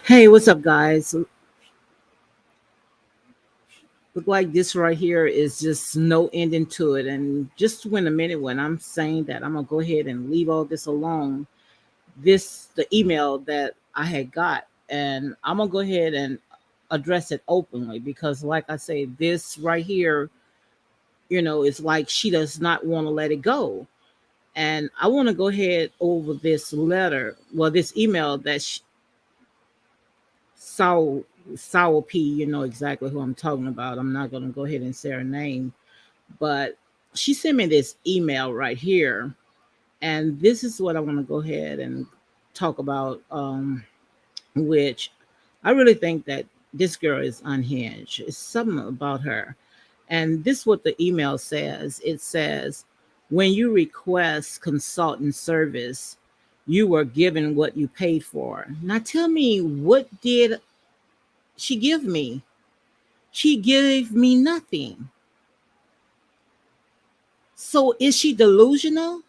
Hey, what's up, guys? Look like this right here is just no ending to it. And just when a minute when I'm saying that, I'm gonna go ahead and leave all this alone. The email that I had got, and I'm gonna go ahead and address it openly because, like I say, this right here, it's like she does not want to let it go. And I want to go ahead over this letter, well, this email that Sour Sour P, you know exactly who I'm talking about. I'm not gonna go ahead and say her name, but she sent me this email right here, and this is what I want to go ahead and talk about. Which I really think that this girl is unhinged. It's something about her, and this is what the email says. It says, "When you request consultant service, you were given what you paid for." Now, tell me, what did she give me? She gave me nothing. So is she delusional?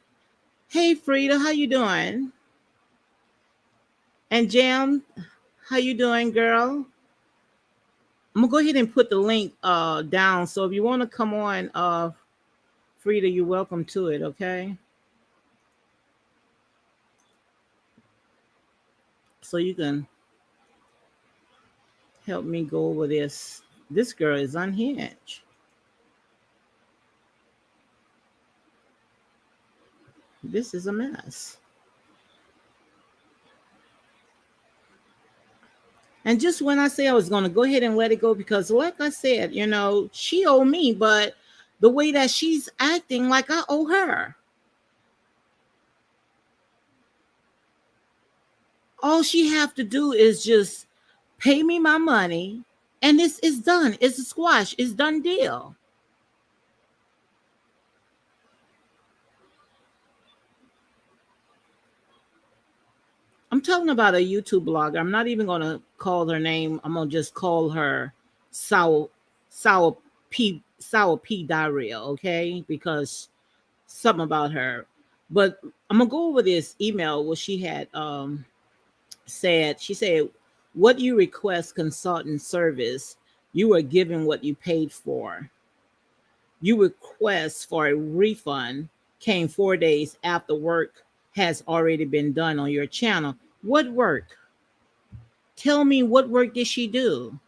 Hey Frida, how you doing? And Jam, how you doing, girl? I'm gonna go ahead and put the link down. So if you want to come on, Frida, you're welcome to it, okay? So you can help me go over this. This girl is unhinged. This is a mess. And just when I say I was gonna go ahead and let it go, because like I said, she owe me, but the way that she's acting like I owe her. All she have to do is just pay me my money, and this is done. It's a squash. It's done deal. I'm talking about a YouTube blogger. I'm not even gonna call her name. I'm gonna just call her Sour Sour P Diarrhea, okay? Because something about her. But I'm gonna go over this email where she had said, she said, "What you request consultant service, you are given what you paid for. You request for a refund came 4 days after work has already been done on your channel." What work? Tell me, what work did she do?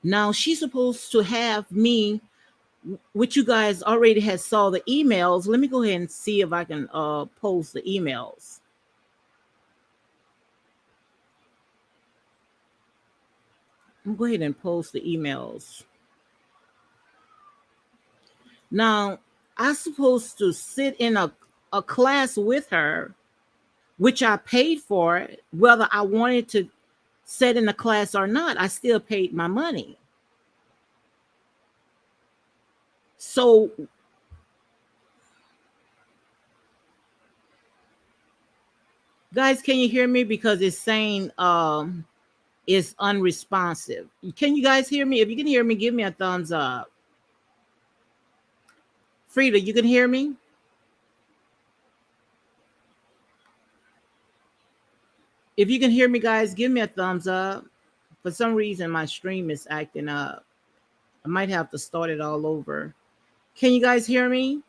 Now she's supposed to have me, which you guys already had saw the emails. Let me go ahead and see if I can post the emails. I'm go ahead and post the emails. Now I'm supposed to sit in a class with her, which I paid for, whether I wanted to sit in the class or not. I still paid my money. So, guys, can you hear me? Because it's saying it's unresponsive. Can you guys hear me? If you can hear me, give me a thumbs up. Frida, you can hear me? If you can hear me, guys, give me a thumbs up. For some reason, my stream is acting up. I might have to start it all over. Can you guys hear me?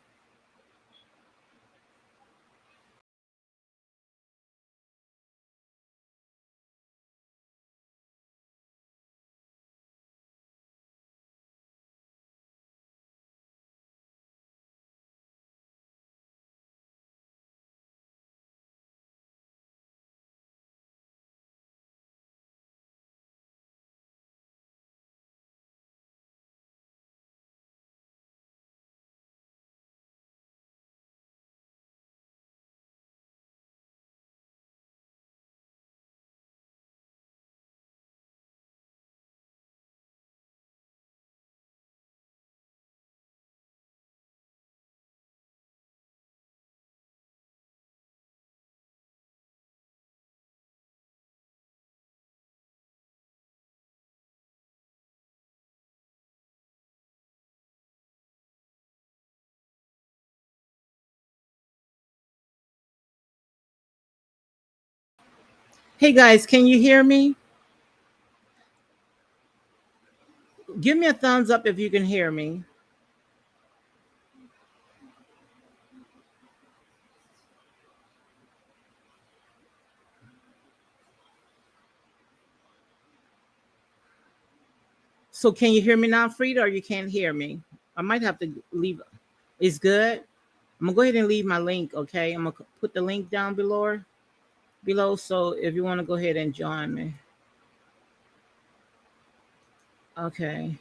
Hey guys, can you hear me? Give me a thumbs up if you can hear me. So can you hear me now, Frida, or you can't hear me? I might have to leave. It's good. I'm gonna go ahead and leave my link. Okay, I'm gonna put the link down below. Below, so if you want to go ahead and join me. Okay.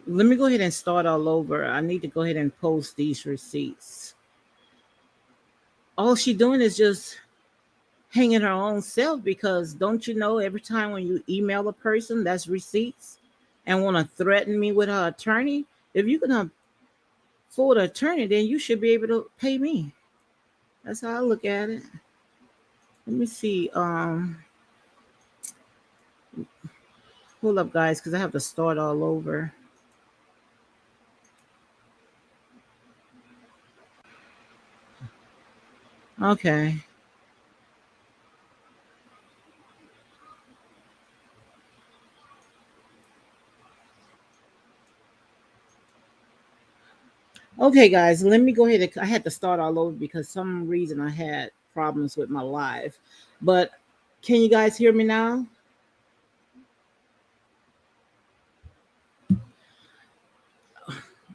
Let me go ahead and start all over. I need to go ahead and post these receipts. All she doing is just hanging her own self, because don't you know every time when you email a person that's receipts and want to threaten me with her attorney, if you can afford an attorney, then you should be able to pay me. That's how I look at it. Let me see. Hold up, guys, because I have to start all over. Okay. Okay, guys, let me go ahead. I had to start all over because some reason I had problems with my live. But can you guys hear me now?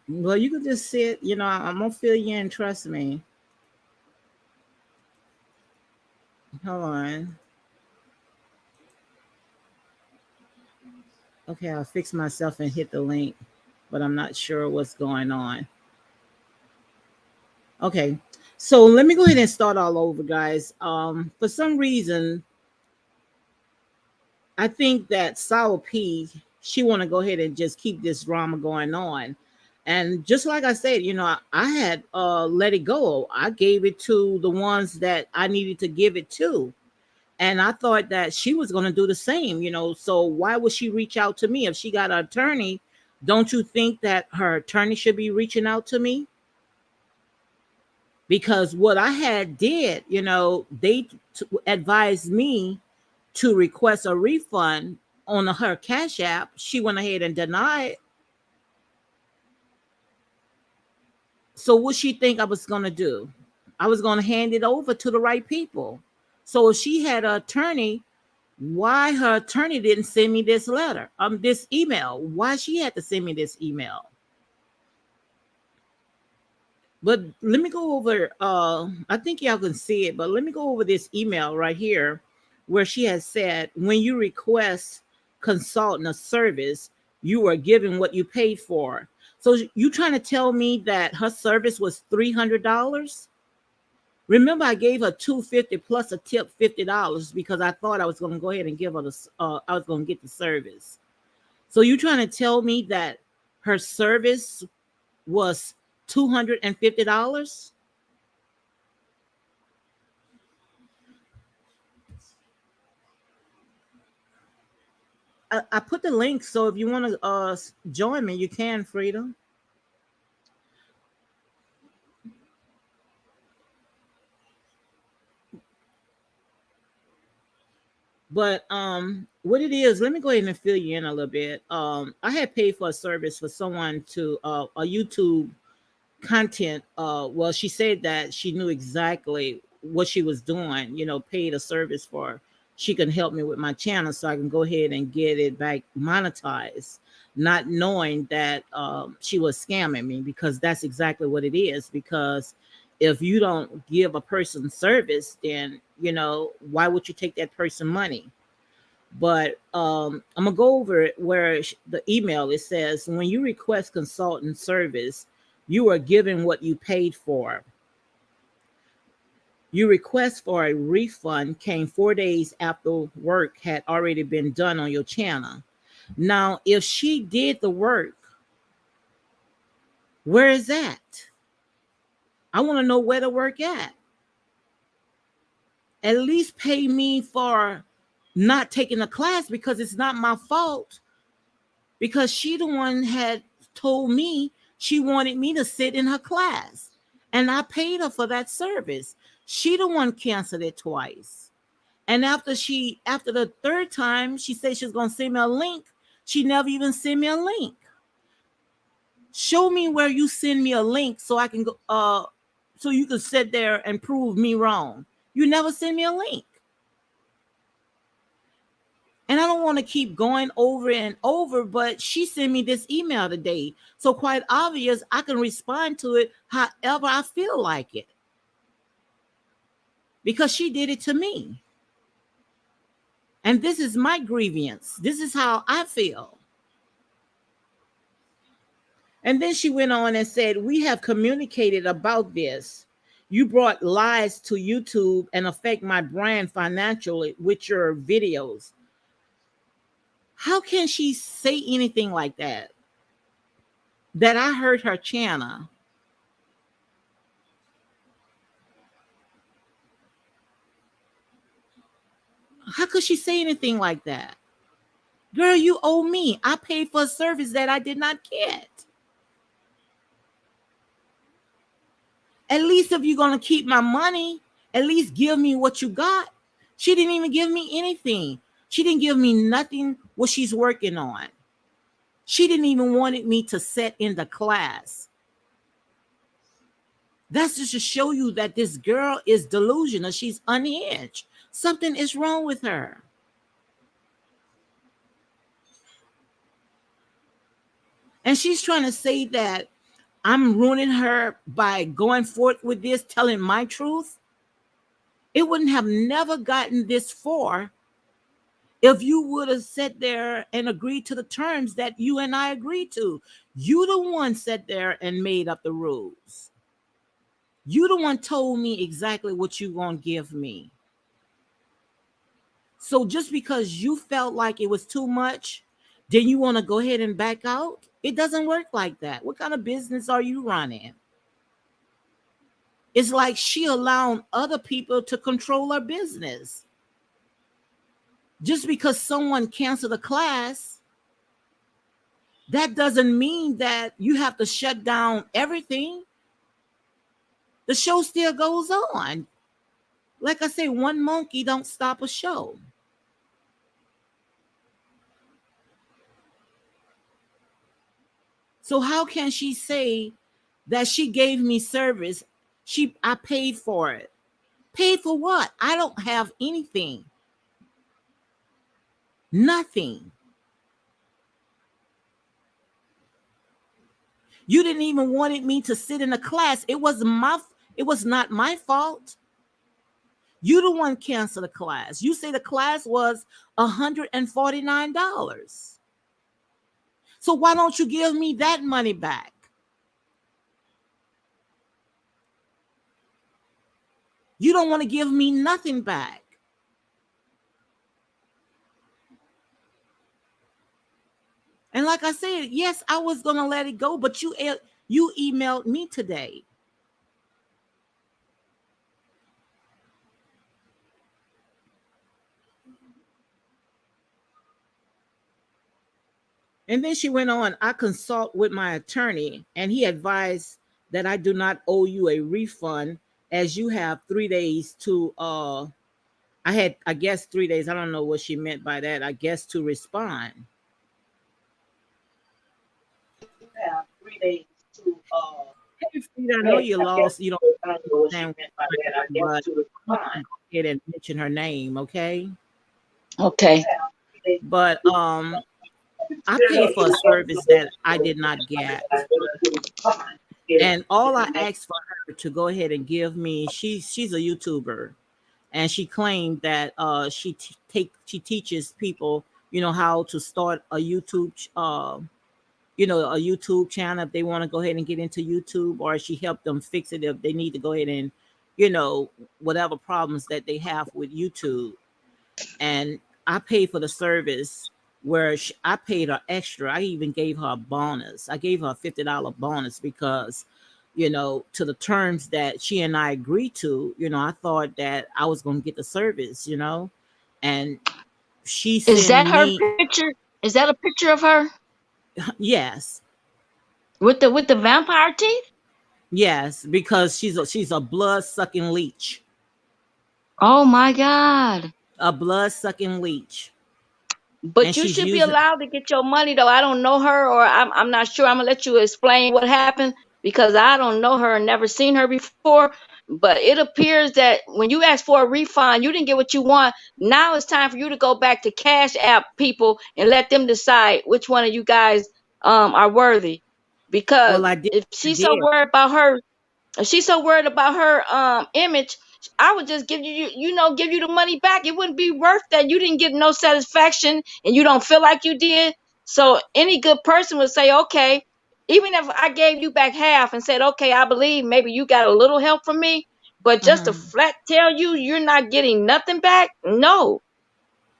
Well, you can just sit. I'm gonna fill you in. Trust me. Hold on. Okay, I'll fix myself and hit the link, but I'm not sure what's going on. Okay, so let me go ahead and start all over, guys. For some reason, I think that Sour P, she want to go ahead and just keep this drama going on. And just like I said, I had let it go. I gave it to the ones that I needed to give it to. And I thought that she was going to do the same. So why would she reach out to me if she got an attorney? Don't you think that her attorney should be reaching out to me? Because what I had did, they advised me to request a refund on her Cash App. She went ahead and denied. So what she think I was gonna do? I was gonna hand it over to the right people. So if she had an attorney, why her attorney didn't send me this letter, this email? Why she had to send me this email? But let me go over. I think y'all can see it, but let me go over this email right here, where she has said, when you request consultant a service, you are given what you paid for. So you trying to tell me that her service was $300? Remember, I gave her 250 plus a tip $50 because I thought I was going to go ahead and give her the. I was going to get the service. So you trying to tell me that her service was $250? I put the link, so if you want to join me, you can, Freedom. But what it is, let me go ahead and fill you in a little bit. I had paid for a service for someone to a YouTube content. Well, she said that she knew exactly what she was doing. Paid a service for. She can help me with my channel, so I can go ahead and get it back monetized, not knowing that she was scamming me, because that's exactly what it is. Because if you don't give a person service, then why would you take that person money? But I'm gonna go over it where the email, it says, when you request consultant service, you are given what you paid for. Your request for a refund came 4 days after work had already been done on your channel. Now, if she did the work, where is that? I want to know where the work at. At least pay me for not taking a class, because it's not my fault. Because she the one had told me she wanted me to sit in her class, and I paid her for that service. She the one canceled it twice. And after the third time, she said she was going to send me a link. She never even sent me a link. Show me where you send me a link so I can go, so you can sit there and prove me wrong. You never send me a link. And I don't want to keep going over and over, but she sent me this email today. So quite obvious, I can respond to it however I feel like it. Because she did it to me. And this is my grievance. This is how I feel. And then she went on and said, we have communicated about this. You brought lies to YouTube and affect my brand financially with your videos. How can she say anything like that? That I heard her channel. How could she say anything like that? Girl, you owe me. I paid for a service that I did not get. At least if you're going to keep my money, at least give me what you got. She didn't even give me anything. She didn't give me nothing what she's working on. She didn't even want me to sit in the class. That's just to show you that this girl is delusional. She's unhinged. Something is wrong with her. And she's trying to say that I'm ruining her by going forth with this, telling my truth. It wouldn't have never gotten this far if you would have sat there and agreed to the terms that you and I agreed to. You the one sat there and made up the rules. You the one told me exactly what you gonna give me. So just because you felt like it was too much, then you want to go ahead and back out? It doesn't work like that. What kind of business are you running? It's like she allowing other people to control her business. Just because someone canceled a class, that doesn't mean that you have to shut down everything. The show still goes on. Like I say, one monkey don't stop a show. So how can she say that she gave me service? I paid for it. Paid for what? I don't have anything. Nothing. You didn't even wanted me to sit in a class. It was not my fault. You the one canceled the class. You say the class was $149. So why don't you give me that money back? You don't want to give me nothing back. And like I said, yes, I was going to let it go, but you emailed me today. And then she went on, I consult with my attorney and he advised that I do not owe you a refund as you have 3 days to I guess 3 days. I don't know what she meant by that. I guess to respond. You have 3 days to hey, Frida, I know you lost. You don't understand what to respond. Go ahead and mention her name, okay? Okay. But I paid for a service that I did not get. And all I asked for her to go ahead and give me, she's a YouTuber, and she claimed that she teaches people, how to start a YouTube a YouTube channel if they want to go ahead and get into YouTube, or she helped them fix it if they need to go ahead and, whatever problems that they have with YouTube. And I paid for the service where I paid her extra. I even gave her a bonus. I gave her a $50 bonus because, to the terms that she and I agreed to, I thought that I was going to get the service, and she sent Is that her me. picture? Is that a picture of her? Yes. With the vampire teeth? Yes, because she's a blood sucking leech. Oh my God. a blood sucking leech, and But you she's should be using. allowed to get your money though. I don't know her, or I'm not sure. I'm gonna let you explain what happened because I don't know her and never seen her before. But it appears that when you ask for a refund, you didn't get what you want. Now it's time for you to go back to Cash App people and let them decide which one of you guys are worthy. Because Well, I did. if I she's so did. worried about her if she's so worried about her image, I would just give give you the money back. It wouldn't be worth that. You didn't get no satisfaction and you don't feel like you did. So any good person would say, okay, even if I gave you back half and said, okay, I believe maybe you got a little help from me, but just to Hmm. flat tell you you're not getting nothing back, no.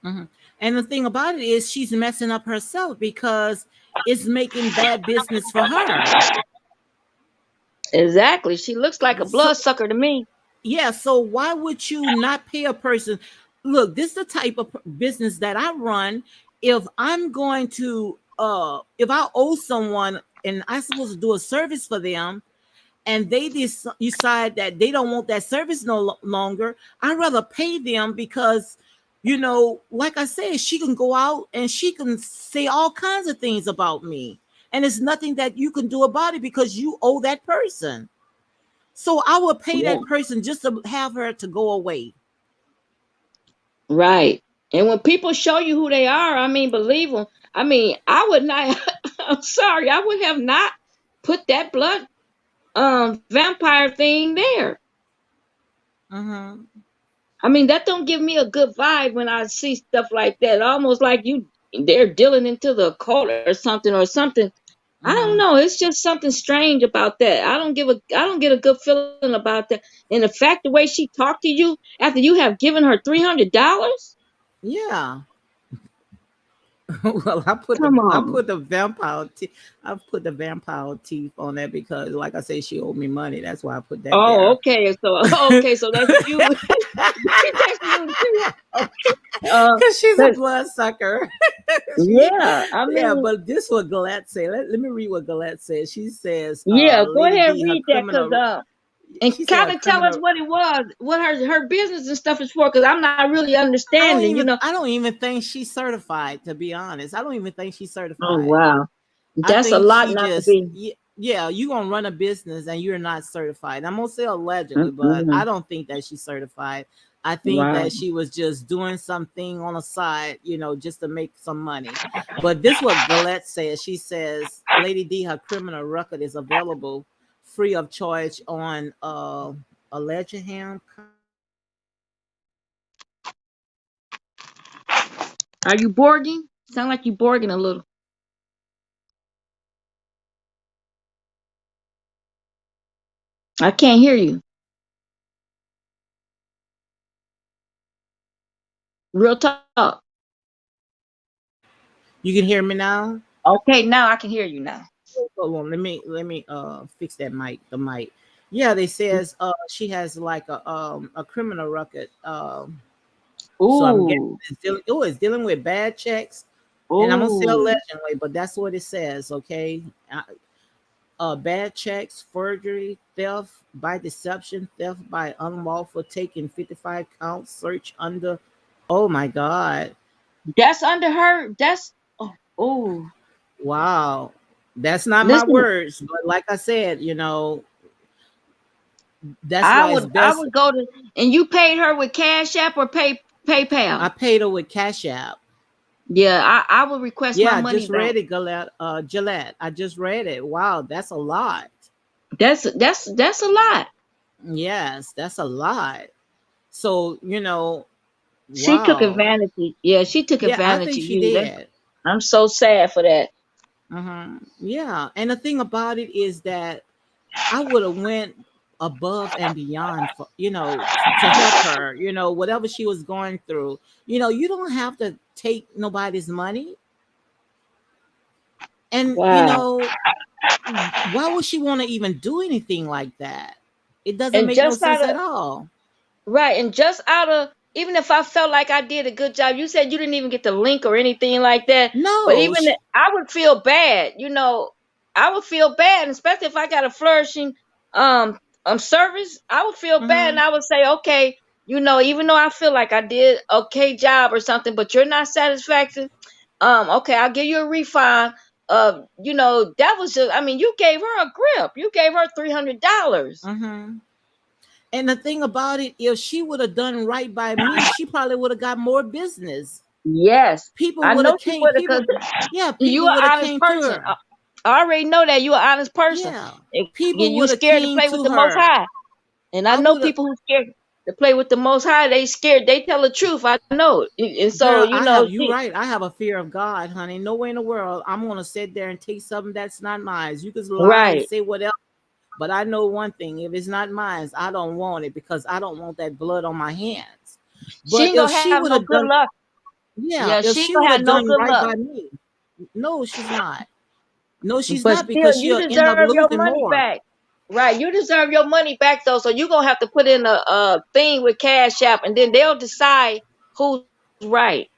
Hmm. And the thing about it is, she's messing up herself because it's making bad business for her. Exactly. She looks like a So bloodsucker to me. yeah, so why would you not pay a person? Look, this is the type of business that I run. If I'm going to if I owe someone and I'm supposed to do a service for them, and they decide that they don't want that service longer, I'd rather pay them because, like I said, she can go out and she can say all kinds of things about me. And it's nothing that you can do about it because you owe that person. So I will pay Yeah. that person just to have her to go away. Right. And when people show you who they are, I mean, believe them. I mean, I would not, I'm sorry, I would have not put that blood vampire thing there. Mm-hmm. I mean, that don't give me a good vibe when I see stuff like that. Almost like they're dealing into the occult or something or something. I don't Mm-hmm. know. It's just something strange about that. I don't get a good feeling about that. And the fact the way she talked to you after you have given her $300. Yeah. Well, I put the Come I on. put the vampire I put the vampire teeth on that because, like I say, she owed me money. That's why I put that Oh, there. okay. So okay, so that's you. That's you too. Okay. Because she's a But bloodsucker. she, yeah, I yeah, mean, but this what Galette said. Let me read what Galette says. She says, yeah. Go Lady ahead, D, her read that, cause criminal. and She said kind her of tell us criminal. what it was, what her business and stuff is for, cause I'm not really understanding. I don't even think she's certified. To be honest, I don't even think she's Oh certified. wow, I that's a think lot she not to just, be. yeah, you gonna run a business and you're not certified. I'm gonna say allegedly, but Mm-mm. I don't think that she's certified. I think Wow. that she was just doing something on the side, just to make some money. But this what Galette says. She says, Lady D, her criminal record is available free of charge on Allegeham. Are you borging? Sound like you borging a little. I can't hear you. Real talk. You can hear me now? Okay, now I can hear you now. Hold on, let me fix that the mic. Yeah, they says she has like a criminal record. So I'm guessing Ooh, it's dealing with bad checks, and I'm gonna say ooh. allegedly, but that's what it says. Okay, bad checks, forgery, theft by deception, theft by unlawful taking, 55 counts, search under. Oh my God! That's under her. That's oh, ooh. Wow, that's not my Listen, words, but like I said, that's why it's I best. would go to and you paid her with Cash App or I PayPal. paid her with Cash App. Yeah, I would request my Yeah, I money just back. read it, Gillette. I just read it. Wow, that's a lot. That's a lot. Yes, that's a lot. So, She took wow. advantage. Yeah, she took Yeah, I advantage think of she you. did. I'm so sad for that. Yeah, and the thing about it is that I would have went above and beyond for, to help her, whatever she was going through. You don't have to take nobody's money. And, Wow. why would she want to even do anything like that? It doesn't And make no just sense out of at all. right, and just out of even if I felt like I did a good job, you said you didn't even get the link or anything like that. But No. even I would feel bad, I would feel bad, especially if I got a flourishing um service. I would feel bad, and Mhm. I would say, okay. you know, even though I feel like I did okay job or something, but you're not satisfactory, okay, I'll give you a refund. You know, that was just, I mean, you gave her a grip. You gave her $300. Mm-hmm. And the thing about it, if she would have done right by me, she probably would have got more business. Yes, People I would know have she came. would have, People, because yeah, you people an would have honest came to person. her. I already know that you're an honest person. Yeah, And people you would have scared to came play with to the Most her. High. And I I know would have, people who scared to play with the Most High. They scared. They tell the truth. I know. And so, girl. you I know, have you right. I have a fear of God, honey. No way in the world I'm gonna sit there and take something that's not mine. You can lie and right. say whatever, but I know one thing: if it's not mine, I don't want it because I don't want that blood on my hands. She But ain't if gonna she have would no have good done, luck. yeah, Yeah, if she ain't she gonna would have have no done good right luck. by me, no, she's not. No, she's But not still, because you she'll end up deserve your losing money more. back. Right. You deserve your money back though. So you're gonna have to put in a thing with Cash App, and then they'll decide who's right.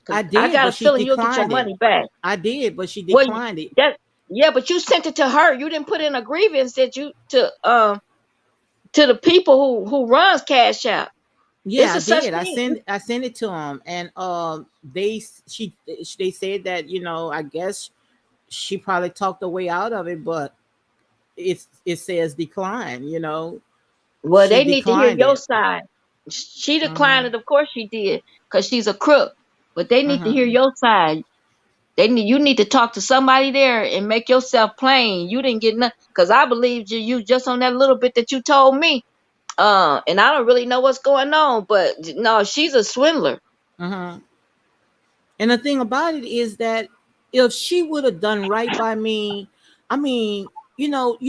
Cause I I did, got but a she feeling you'll get your declined it. money back. I did, but she Well, declined it. that yeah, but you sent it to her. You didn't put in a grievance that you to the people who runs Cash App. It's Yeah, I a such did. thing. I sent it to them, and they said that I guess she probably talked her way out of it, but it says decline. Well, She they need to hear declined your it. side. She declined Mm-hmm. it, of course she did, because she's a crook. But they need to hear Mm-hmm. your side. You need to talk to somebody there and make yourself plain. You didn't get nothing, because I believed you just on that little bit that you told me. And I don't really know what's going on, but no, she's a swindler. Mm-hmm. And the thing about it is that if she would have done right by me, I mean, you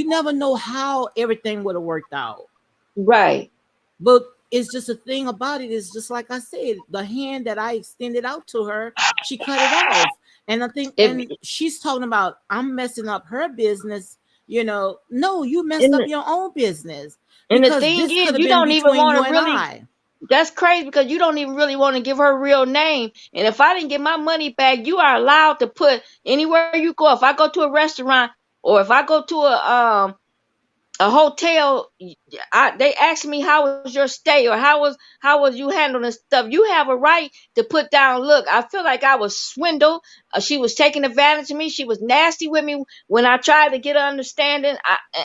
never know how everything would have worked out. Right. But it's just a thing about it is just like I said, the hand that I extended out to her, she cut it off. And I think, If and she's talking about I'm messing up her business. No, you messed and up your own business and the because thing this is, could have you been don't even between want you to and really. I. That's crazy, because you don't even really want to give her real name. And if I didn't get my money back, you are allowed to put anywhere you go. If I go to a restaurant, or if I go to a hotel, they ask me how was your stay, or how was you handling stuff. You have a right to put down, look, I feel like I was swindled. She was taking advantage of me. She was nasty with me when I tried to get an understanding.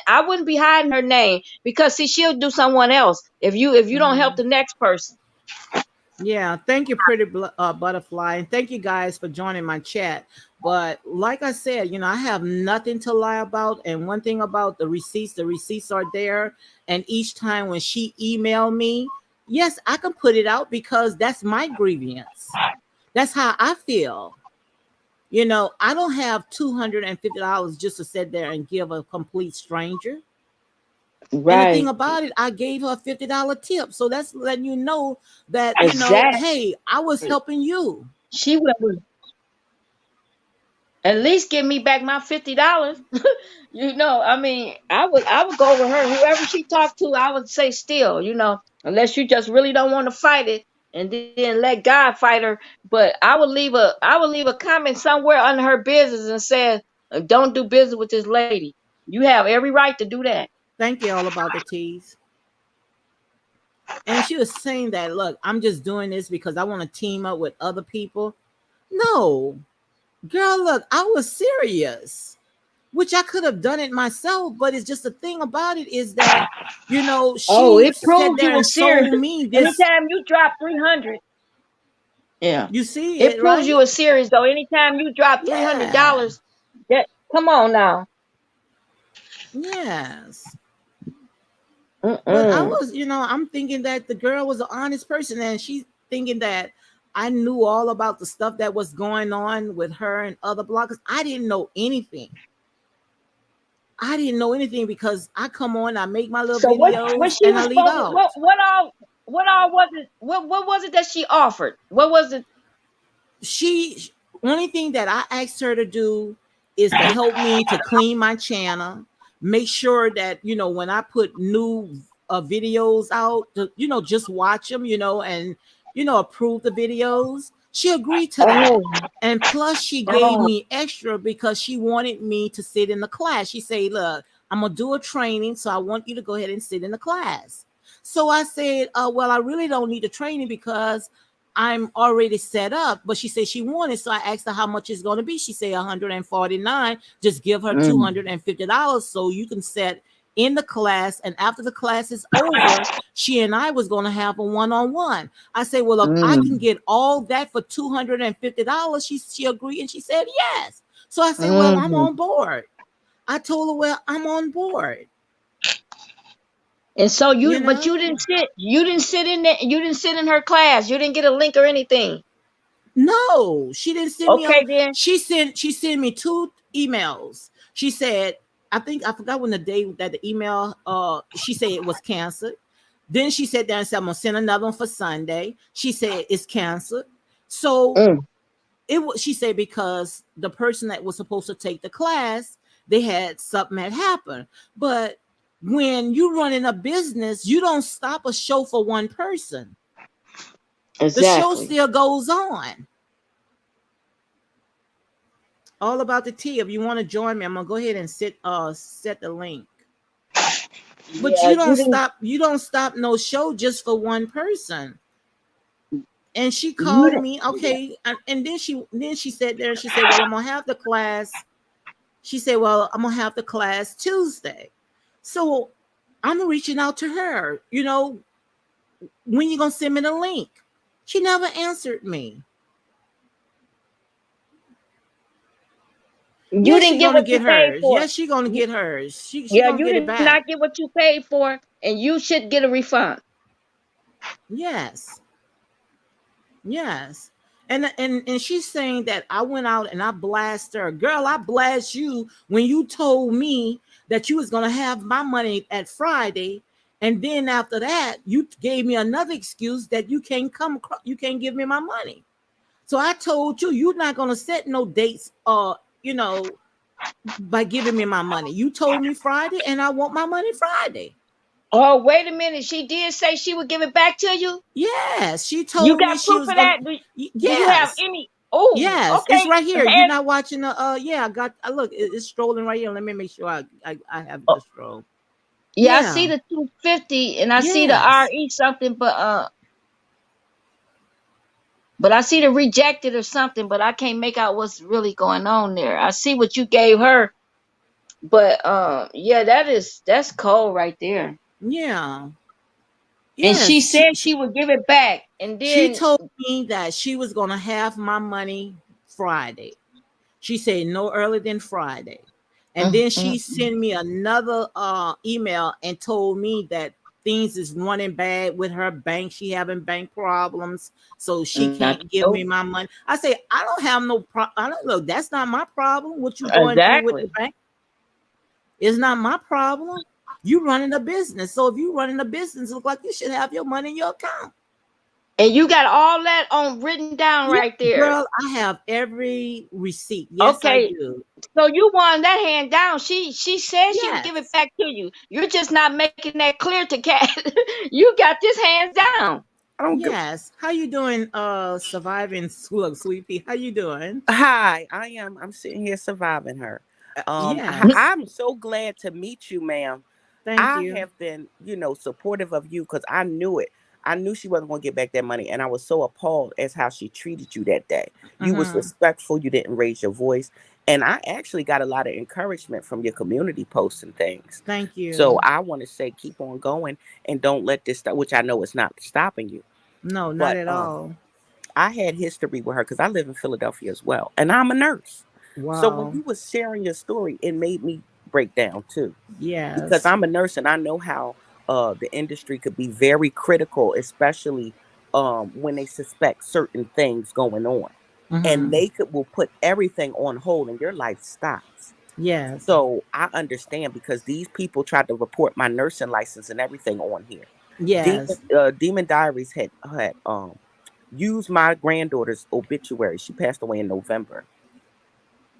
I wouldn't be hiding her name, because see, she'll do someone else if you don't help Mhm. the next person. Yeah, thank you, pretty butterfly, and thank you guys for joining my chat. But like I said, I have nothing to lie about. And one thing about the receipts are there. And each time when she emailed me, yes, I can put it out because that's my grievance. That's how I feel. I don't have $250 just to sit there and give a complete stranger. And the thing Right. about it, I gave her a $50 tip. So that's letting you know that, Exactly. hey, I was helping you. She would at least give me back my $50. I mean, I would go with her. Whoever she talked to, I would say still, unless you just really don't want to fight it, and then let God fight her. But I would leave a comment somewhere under her business and say, don't do business with this lady. You have every right to do that. Thank you all about the teas. And she was saying that, look, I'm just doing this because I want to team up with other people. No, girl, look, I was serious, which I could have done it myself. But it's just the thing about it is that, Oh, she it sat proves you there were and serious. sold me this. Anytime you drop 300, yeah, You see it it, proves right? you were serious though. Anytime you drop three hundred Yeah. dollars, that come on now. Yes. But I Mm-mm. was, I'm thinking that the girl was an honest person, and she's thinking that I knew all about the stuff that was going on with her and other bloggers. I didn't know anything. I didn't know anything because I come on, I make my little So what videos, she and I was leave supposed to, what out. what all was it? What was it that she offered? What was it? She Only thing that I asked her to do is to help me to clean my channel, make sure that when I put new videos out, just watch them, and approve the videos. She agreed to that. Oh, And plus she gave oh, me extra because she wanted me to sit in the class. She said, look, I'm gonna do a training, so I want you to go ahead and sit in the class. So I said, well, I really don't need the training because I'm already set up. But she said she wanted, so I asked her how much it's going to be. She said 149. Just give her $250 so you can set in the class, and after the class is over, she and I was going to have a one-on-one. I said, well, if I can get all that for $250, she agreed, and she said yes. So I said, well, I'm on board. I told her, well, I'm on board. And so but you didn't sit in there, you didn't sit in her class, you didn't get a link or anything. No, she didn't send me. Okay, then she sent me 2 emails. She said, I forgot when the day that the email. She said it was canceled. Then she sat down and said, I'm gonna send another one for Sunday. She said it's canceled. So she said because the person that was supposed to take the class, they had something that happened. But when you're running a business, you don't stop a show for one person. Exactly. The show still goes on. All about the tea. If you want to join me, I'm gonna go ahead and set the link. But you don't stop no show just for one person. And she called me, okay, and then she said there, she said, well, I'm gonna have the class. She said, well, I'm gonna have the class Tuesday. So I'm reaching out to her, when you gonna send me the link? She never answered me. You didn't get what you paid for. Yes, she's gonna get hers. She gonna get it back. You did not get what you paid for, and you should get a refund. Yes. Yes. And she's saying that I went out and I blasted her. Girl, I blast you when you told me that you was gonna have my money at Friday, and then after that you gave me another excuse that you can't give me my money. So I told you, you're not gonna set no dates by giving me my money. You told me Friday, and I want my money Friday. Oh, wait a minute. She did say she would give it back to you? Yes, she told me she was gonna. Do you have any? Oh, yes, okay. It's right here. You're not watching the. I look. It's strolling right here. Let me make sure I have the stroll. Yeah, I see the 250, and I see the RE something, but I see the rejected or something, but I can't make out what's really going on there. I see what you gave her, but yeah, that's cold right there. Yeah. Yes, and she said she would give it back, and then she told me that she was gonna have my money Friday. She said no earlier than Friday, and then she sent me another email and told me that things is running bad with her bank. She having bank problems, so she can't give me my money. I say I don't have no problem. I don't know. That's not my problem. What you going through with the bank? It's not my problem. You running a business. So if you running a business, look like you should have your money in your account. And you got all that written down right there. Girl, I have every receipt. Yes, okay. I do. So you won that hand down. She said she would give it back to you. You're just not making that clear to Kat. You got this hands down. Yes. How you doing, surviving Sweetie? How you doing? Hi, I'm sitting here surviving her. I'm so glad to meet you, ma'am. Thank you. I have been, supportive of you because I knew it. I knew she wasn't going to get back that money, and I was so appalled as how she treated you that day. You was respectful. You didn't raise your voice, and I actually got a lot of encouragement from your community posts and things. Thank you. So I want to say, keep on going and don't let this stop. Which I know is not stopping you. No, not at all. I had history with her because I live in Philadelphia as well, and I'm a nurse. Wow. So when you was sharing your story, it made me break down too. Yeah. Because I'm a nurse and I know how the industry could be very critical, especially when they suspect certain things going on. And they will put everything on hold and your life stops. Yes. So I understand because these people tried to report my nursing license and everything on here. Yes. Demon Diaries had used my granddaughter's obituary. She passed away in November.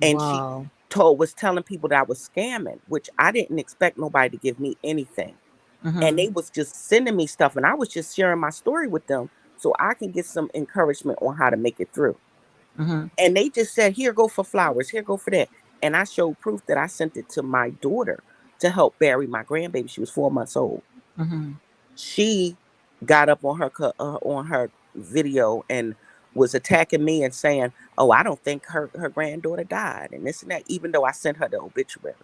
And wow. She was telling people that I was scamming, which I didn't expect nobody to give me anything. And they was just sending me stuff, and I was just sharing my story with them so I can get some encouragement on how to make it through. And they just said, here, go for flowers, here, go for that. And I showed proof that I sent it to my daughter to help bury my grandbaby. She was 4 months old. she got up on her video and was attacking me and saying, "Oh, I don't think her granddaughter died," and this and that. Even though I sent her the obituary,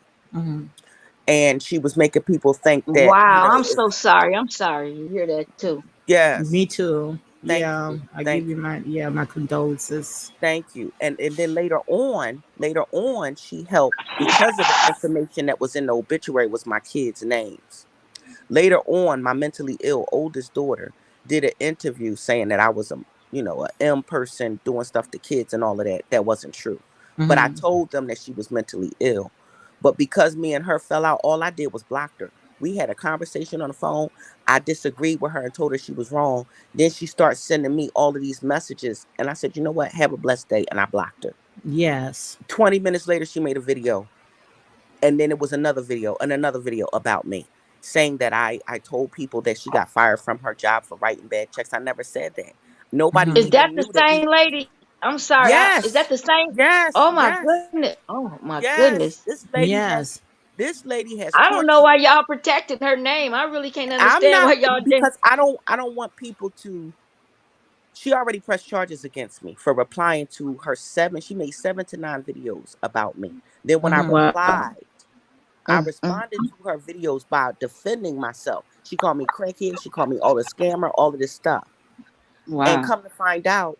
and she was making people think that, Wow, I'm so sorry. I'm sorry to hear that too. Yes, Me too. thank Yeah, you, I thank give you my condolences. thank you. And then later on, she helped because of the information that was in the obituary was my kids' names. Later on, my mentally ill oldest daughter did an interview saying that I was a M person doing stuff to kids and all of that. That wasn't true. But I told them that she was mentally ill. But because me and her fell out, all I did was blocked her. We had a conversation on the phone. I disagreed with her and told her she was wrong. Then she starts sending me all of these messages. And I said, you know what? Have a blessed day. And I blocked her. Yes. 20 minutes later, she made a video. And then it was another video and another video about me, saying that I told people that she got fired from her job for writing bad checks. I never said that. Nobody Is that even the knew that we. same lady? I'm sorry. Is that Yes, the same? yes, Oh my yes, goodness. Oh my yes. goodness. Yes. This lady has I don't know tortured. why y'all protected her name. I really can't I'm understand not why y'all did. because I don't want people to. She already pressed charges against me for replying to her seven. She made 7 to 9 videos about me. Then when I Wow. replied, I Mm, mm, responded to her videos by defending myself. She called me crackhead. She called me all the scammer, all of this stuff. And wow. come to find out,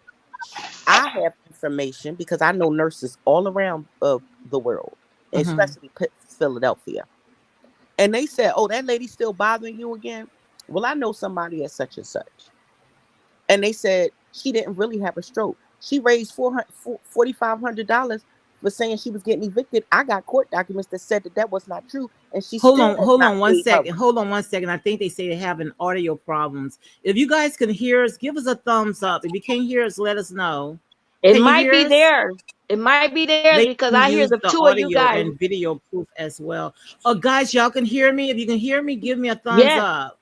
I have information because I know nurses all around the world, especially Philadelphia. And they said, "Oh, that lady's still bothering you again?" Well, I know somebody at such and such. And they said she didn't really have a stroke. She raised $4,500 for saying she was getting evicted. I got court documents that said that was not true, and she still has Hold not on one paid her second. rent. Hold on one second. I think they say they're having audio problems. If you guys can hear us, give us a thumbs up. If you can't hear us, let us know. It Can you might hear be us? theirs. It might be theirs They because can I hear use the the two of you audio guys. and video proof as well. Guys, y'all can hear me. If you can hear me, give me a thumbs Yes, up.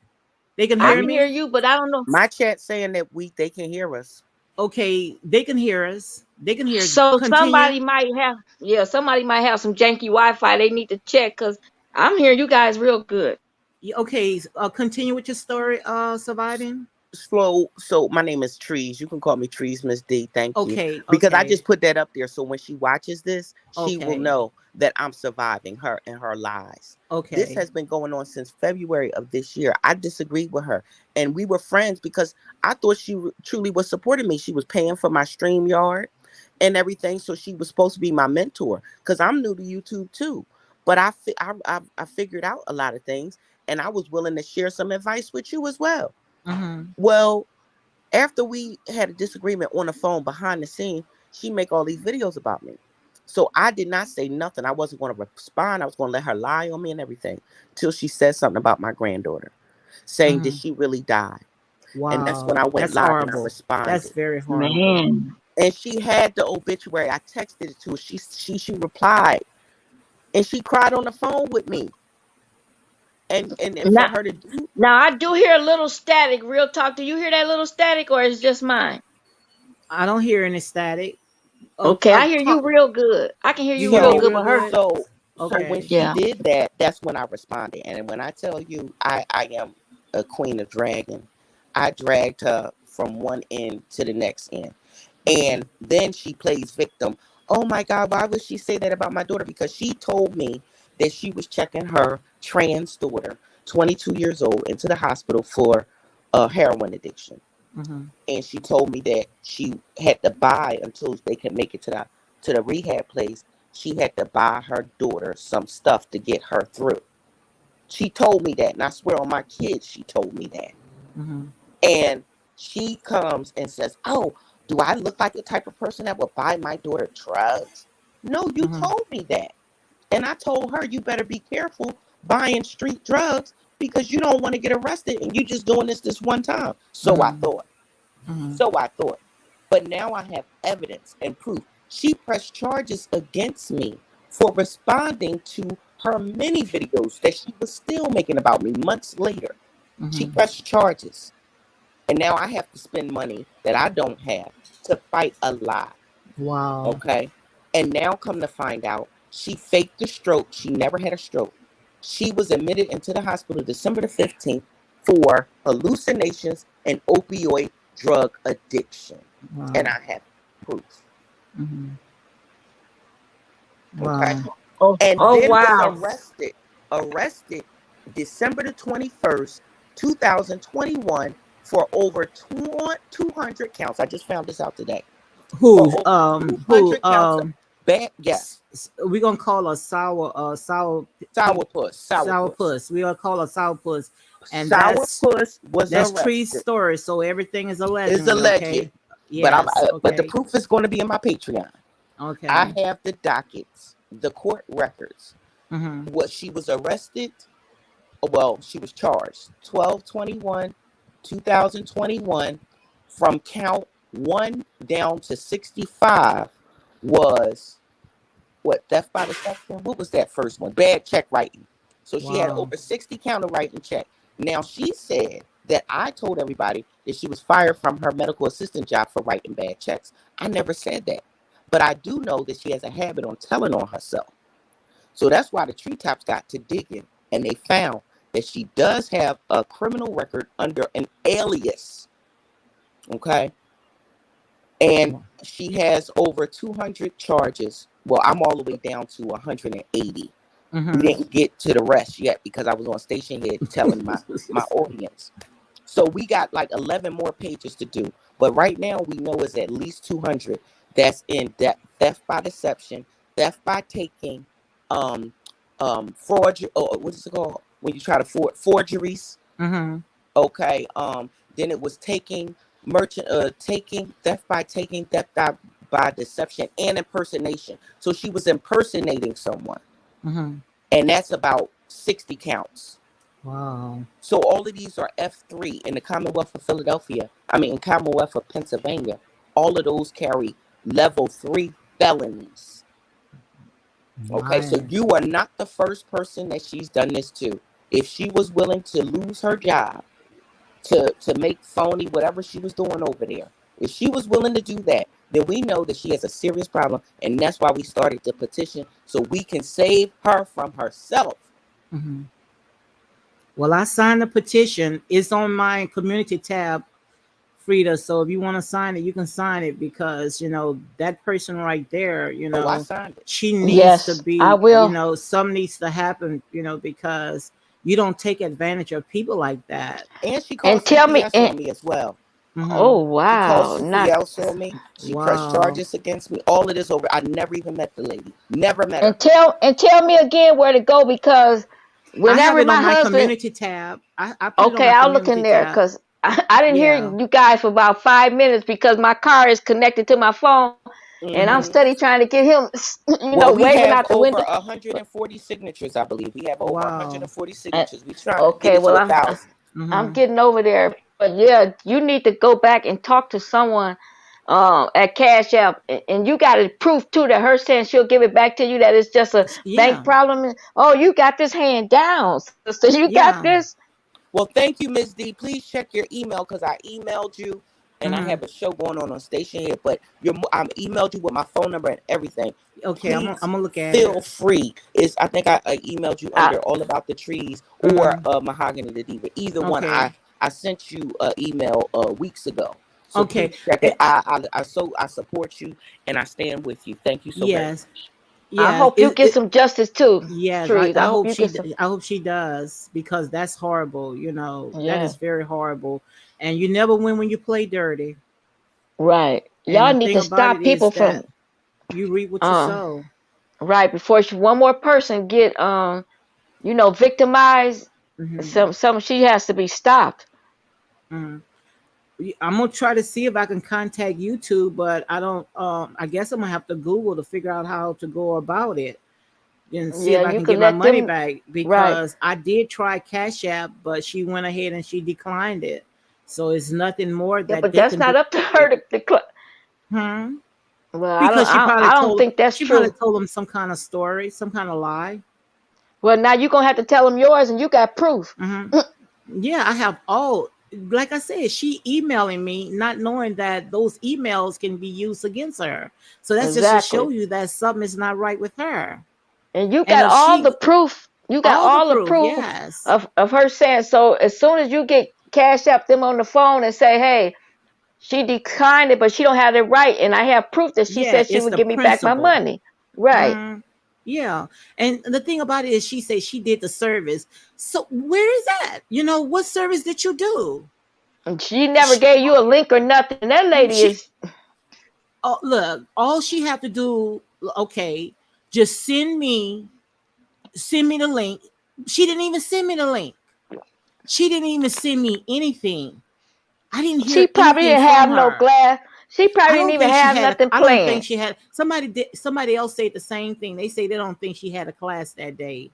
They can I hear can hear me. you, but I don't know. My chat saying that they can hear us. Okay, they can hear us. They can hear. So Continue. somebody might have some janky Wi-Fi. They need to check because I'm hearing you guys real good. Okay, continue with your story, surviving. So my name is Trees. You can call me Trees, Miss D. Thank you. Okay, Because I okay, just put that up there so when she watches this, she will okay, know that I'm surviving her and her lies. This okay. has been going on since February of this year. I disagreed with her, and we were friends because I thought she truly was supporting me. She was paying for my StreamYard and everything, so she was supposed to be my mentor. Because I'm new to YouTube too, but I figured out a lot of things, and I was willing to share some advice with you as well. Well, after we had a disagreement on the phone behind the scene, she make all these videos about me. So I did not say nothing. I wasn't going to respond. I was going to let her lie on me and everything till she said something about my granddaughter, saying did she really die? And that's when I Wow, went that's live and I horrible. That's responded. very horrible. Man, And she had the obituary. I texted it to her. She replied, and she cried on the phone with me. And for now, her to do. now I do hear a little static. Real talk. Do you hear that little static, or is it just mine? I don't hear any static. Okay, I hear you Talk. real good. I can hear You you hear real me So good, real but her, good? so when Okay. she yeah. did that, that's when I responded. And when I tell you I am a queen of dragging, I dragged her from one end to the next end. And then she plays victim. Oh my God, why would she say that about my daughter? Because she told me that she was checking her trans daughter, 22 years old, into the hospital for a heroin addiction. And she told me that she had to buy until they could make it to the rehab place. She had to buy her daughter some stuff to get her through. She told me that, and I swear on my kids, she told me that. And she comes and says, "Oh, do I look like the type of person that would buy my daughter drugs?" No, you told me that. And I told her, you better be careful buying street drugs because you don't want to get arrested and you just doing this one time. So I thought. So I thought. But now I have evidence and proof. She pressed charges against me for responding to her many videos that she was still making about me months later. She pressed charges. And now I have to spend money that I don't have to fight a lie. Wow. Okay. And now come to find out, she faked a stroke. She never had a stroke. She was admitted into the hospital December the 15th for hallucinations and opioid drug addiction. Wow. And I have proof. Mm-hmm. Okay. Wow. And Oh, then wow. was arrested December the 21st, 2021 for over 200 counts. I just found this out today. Who? For over 200 counts of bad, yes. We're gonna call a sourpuss. We're gonna call a sourpuss. And Sourpuss was that's arrested. Tree's story, so everything is alleged. It's alleged. Okay? But Yes, but the proof is going to be in my Patreon. Okay. I have the dockets, the court records. Mm-hmm. What she was arrested, well, she was charged 12/21/2021 from count 1 down to 65 was what, theft by deception? What was that first one? Bad check writing. So she had over 60 counter-writing check. Now, she said that I told everybody that she was fired from her medical assistant job for writing bad checks. I never said that. But I do know that she has a habit on telling on herself. So that's why the Treetops got to digging, and they found that she does have a criminal record under an alias. Okay? And she has over 200 charges. Well, I'm all the way down to 180. Mm-hmm. We didn't get to the rest yet because I was on station here telling my audience. So we got like 11 more pages to do. But right now we know it's at least 200. That's in theft by deception, theft by taking, fraud. What is it called when you try to forgeries? Mm-hmm. Okay. Then it was taking theft by taking, theft by deception, and impersonation. So she was impersonating someone. Mm-hmm. And that's about 60 counts. Wow. So all of these are F3 in the Commonwealth of Commonwealth of Pennsylvania. All of those carry level 3 felonies. Okay, so you are not the first person that she's done this to. If she was willing to lose her job to make phony whatever she was doing over there, if she was willing to do that, then we know that she has a serious problem, and that's why we started the petition, so we can save her from herself. Mm-hmm. Well, I signed the petition. It's on my community tab, Frida. So if you want to sign it, you can sign it, because that person right there, I signed it. She needs to be. I will. Some needs to happen. Because you don't take advantage of people like that. And she called CPS on me as well. Mm-hmm. Oh wow! She called CPS on me. She pressed charges against me. All of this over. I never even met the lady. Never met her. And tell me again where to go, because whenever I have it my on my husband, community tab. I put okay, it on I'll look in there, because I didn't hear you guys for about 5 minutes because my car is connected to my phone. Mm-hmm. And I'm steady trying to get him, waving out the window. 140 signatures, I believe. We have over 140 signatures. We try. Okay, well, I'm getting over there. But yeah, you need to go back and talk to someone at Cash App, and you got a proof too that her saying she'll give it back to you, that it's just a bank problem. Oh, you got this hand down, so you got this. Well, thank you, Ms. D. Please check your email, because I emailed you, and I have a show going on station here. But I'm emailed you with my phone number and everything. Okay, I'm gonna look at Feel free. I think I emailed you under All About the Trees or Mahogany the Diva. Either one. I sent you an email weeks ago. So okay. Check it. I support you, and I stand with you. Thank you so much. Yeah, I hope you get some justice too. Yes, I hope she does, because that's horrible. That is very horrible, and you never win when you play dirty. Right. Y'all need to stop people from. You reap what you sow. Right. Before one more person get victimized, some she has to be stopped. Mm-hmm. I'm gonna try to see if I can contact YouTube, but I don't. I guess I'm gonna have to Google to figure out how to go about it, and see if I can get my money back, because I did try Cash App, but she went ahead and she declined it. So it's nothing more that. But that's not up to her to decline. Well, because I don't think that's true. She probably told them some kind of story, some kind of lie. Well, now you're gonna have to tell them yours, and you got proof. Mm-hmm. Yeah, I have all. Like I said, she emailing me, not knowing that those emails can be used against her. So that's just to show you that something is not right with her. And you got all the proof You got All the all the proof, proof yes. of her saying. So as soon as you get Cash App them on the phone and say, hey, she declined it, but she don't have it right, and I have proof that she Yeah, said she it's would the give me back my principle. money. Right. Hmm. Yeah. And the thing about it is she said she did the service. So where is that? What service did you do? And she never She, gave you a link or nothing. That lady she is look, all she have to do, okay, just send me the link. She didn't even send me the link. She didn't even send me anything. I didn't she hear probably anything didn't from have no her. glass. She I probably didn't don't even think she have had a. nothing I don't think planned. she had. Somebody else said the same thing. They say they don't think she had a class that day.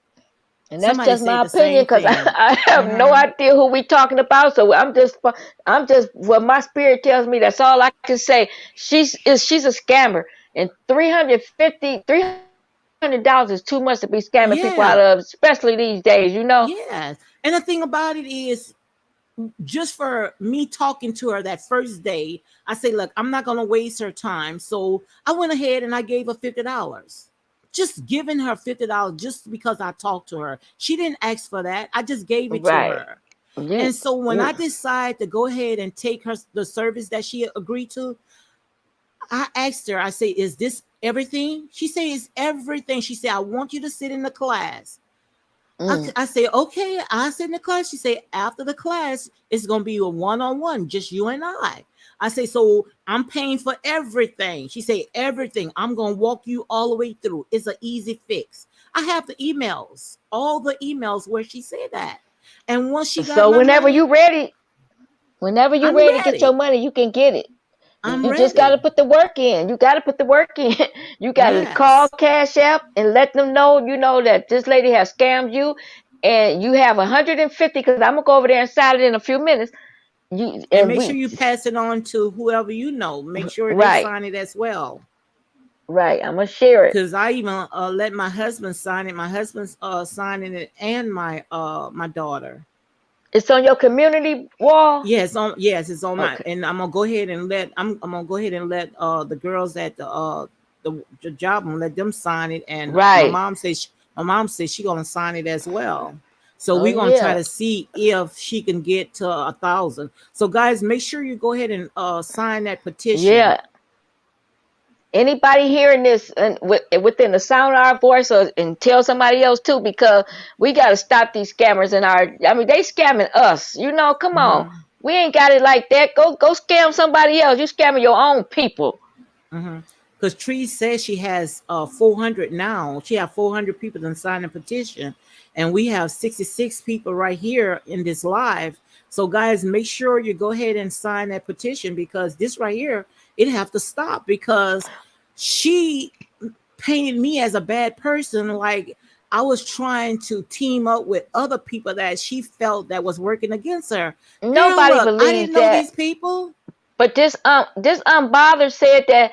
And that's Somebody just my said the opinion same because thing. I have no Hmm. idea who we talking about. So I'm just what my spirit tells me. That's all I can say. She's a scammer, and $300 is too much to be scamming people out Yeah. of, especially these days. Yes. And the thing about it is, just for me talking to her that first day, I say, look, I'm not gonna waste her time. So I went ahead and I gave her $50. Just giving her $50 just because I talked to her. She didn't ask for that. I just gave it to Right. her. You, And so when you, I decide to go ahead and take her the service that she agreed to, I asked her, I say, is this everything? She said, it's everything. She said, I want you to sit in the class. mm. I say, okay, I sit in the class. She say, after the class, it's gonna be a one-on-one, just you and I. I say, so I'm paying for everything. She say, everything. I'm gonna walk you all the way through. It's an easy fix. I have the emails, all the emails where she said that. And once she got So my money, whenever you I'm ready to get your ready. money, you can get it. I'm You just got to ready. put the work in. You got to put the work in. You got to call Yes. Cash App and let them know, that this lady has scammed you, and you have 150. Because I'm gonna go over there and sign it in a few minutes. You And and make sure we you pass it on to whoever you know. Make sure they right, sign it as well. right. I'm gonna share it. Because I even let my husband sign it. My husband's signing it, and my daughter. It's on your community wall. Yes, it's on my. Okay. And I'm gonna go ahead and let the girls at the job, and let them sign it. And Right. my mom says she gonna sign it as well. So Oh we're gonna try yeah. to see if she can get to 1,000. So guys, make sure you go ahead and sign that petition. Yeah. Anybody hearing this and within the sound of our voice, and tell somebody else too, because we got to stop these scammers in our. I mean, they scamming us. Come on. Hmm. We ain't got it like that. Go scam somebody else. You scamming your own people. Because Tree says she has 400 now. She have 400 people that sign a petition, and we have 66 people right here in this live. So guys, make sure you go ahead and sign that petition, because this right here, it have to stop, because she painted me as a bad person, like I was trying to team up with other people that she felt that was working against her. Girl, Nobody look, I believes didn't know that. these people. But this unbothered said that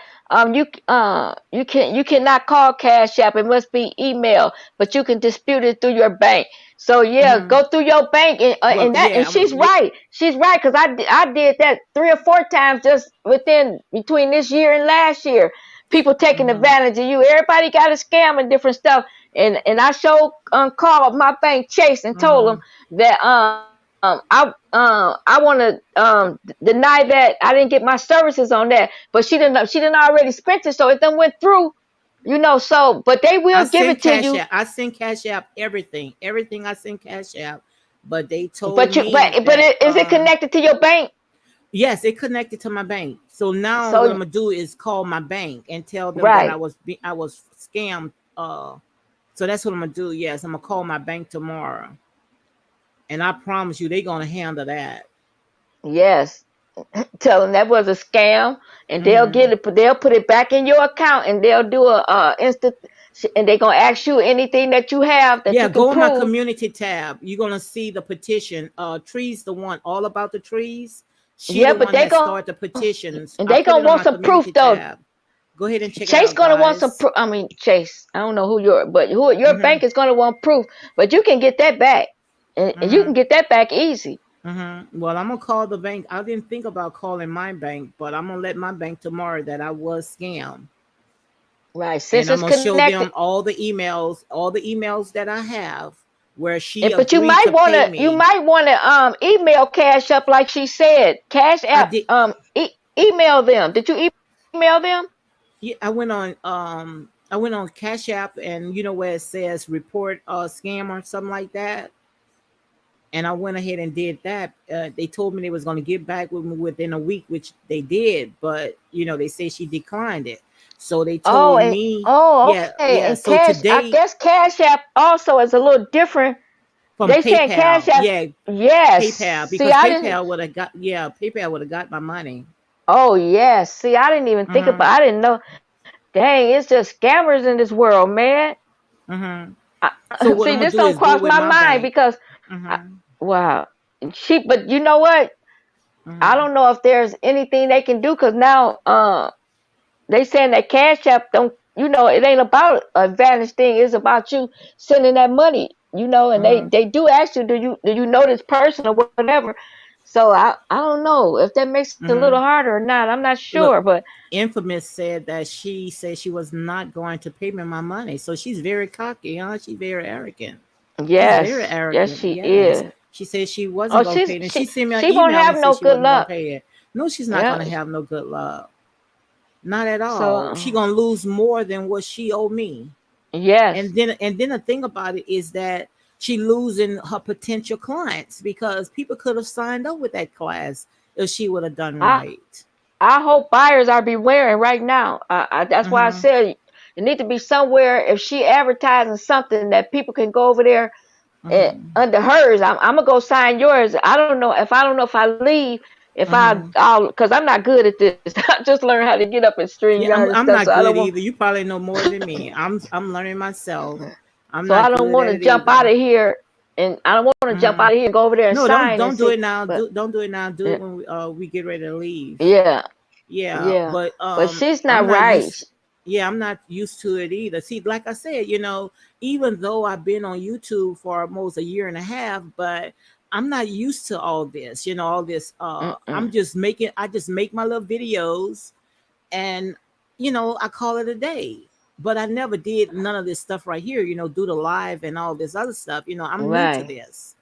you cannot call Cash App. It must be email, but you can dispute it through your bank. So yeah, Hmm. go through your bank, Well, and yeah, she's right. She's right, because I did that 3 or 4 times just between this year and last year. People taking hmm advantage of you. Everybody got a scam and different stuff. And I showed called my bank Chase and told them hmm that I want to deny that I didn't get my services on that, but she didn't already spent it, so it then went through, so but they I will give sent it to Cash you. App. I sent Cash App everything. I sent Cash App, but they told But me that is it connected to your bank? yes, it connected to my bank. So now what I'm So gonna do is call my bank and tell them that right. I was scammed. So that's what I'm gonna do. Yes, I'm gonna call my bank tomorrow, and I promise you they're gonna handle that. Yes. Tell them that was a scam, and Hmm. they'll put it back in your account, and they'll do a instant, and they're gonna ask you anything that you have that Yeah, you can go in my prove. community tab. You're gonna see the petition. Trees, the one all about the trees. She Yeah, the but one that started the petitions. I they put gonna it on want my some proof community though. tab. Go ahead and check it Chase out, gonna want some guys. proof. I mean, Chase. I don't know who your Hmm. bank is gonna want proof, but you can get that back, and you can Hmm. get that back easy. Well, I'm gonna call the bank. I didn't think about calling my bank, but I'm gonna let my bank tomorrow that I was scammed, Right, and since I'm it's gonna show connected. them all the emails that I have. where she But you agreed might to want pay to me. email Cash App like she said. Cash I App did. email them. Did you email them? Yeah, I went on Cash App, and you know where it says report scam or something like that. And I went ahead and did that. They told me they was going to get back with me within a week, which they did, but you know they say she declined it. So they Oh, told me, yeah, okay. yeah. And So Cash, I today guess Cash App also is a little different. from They saying Cash PayPal, App. yeah, Yes. PayPal, See, because I didn't. PayPal would have got, yeah, PayPal would have got my money. Oh, yes. See, I didn't even think Mm-hmm. about. I didn't know. Dang, it's just scammers in this world, man. Mm-hmm. I, So what see, I'm gonna this do don't is do it cross with my my mind bank. because, I, Mm-hmm. wow, but you know what? I Mm-hmm. don't know if there's anything they can do because now, they saying that Cash App don't. It ain't about advantage thing. It's about you sending that money. And they Mm-hmm. they do ask you, do you know this person or whatever. So I don't know if that makes it a Mm-hmm. little harder or not. I'm not Look, sure, but Infamous said that she said she was not going to pay me my money. So she's very cocky, huh? She's very arrogant. She's very yes, yes, arrogant. she Yes. is. She said she Oh, wasn't gonna she's pay it. And she she sent me an she won't email have and said no she good wasn't gonna luck. pay it. No, she's not gonna Yeah. have no good luck. Not at So all. She gonna lose more than what she owe me. yes, And then the thing about it is that she losing her potential clients because people could have signed up with that class if she would have done I right. I hope buyers are beware right now. That's why I Mm-hmm. said it need to be somewhere. If she advertising something that people can go over there Mm-hmm. under hers, I'm gonna go sign yours. I don't know if I leave, if Mm-hmm. I'll because I'm not good at this. I just learned how to get up in Yeah, StreamYard and I'm stuff, not so I good don't want. either. You probably know more than me. I'm learning myself. I'm So I not don't good want at to it jump out either. of here, and I don't want to jump Hmm. out of here and go over there and No, don't sign and don't do see. it now. But Don't do it now. Do uh, it when we get ready to leave. yeah, Yeah, yeah, but but she's I'm not not right. used. Yeah, I'm not used to it either. See, like I said, even though I've been on YouTube for almost a year and a half, but I'm not used to all this. All this. Mm-mm. I just make my little videos, and I call it a day. But I never did none of this stuff right here. Do the live and all this other stuff. I'm new to Right. this.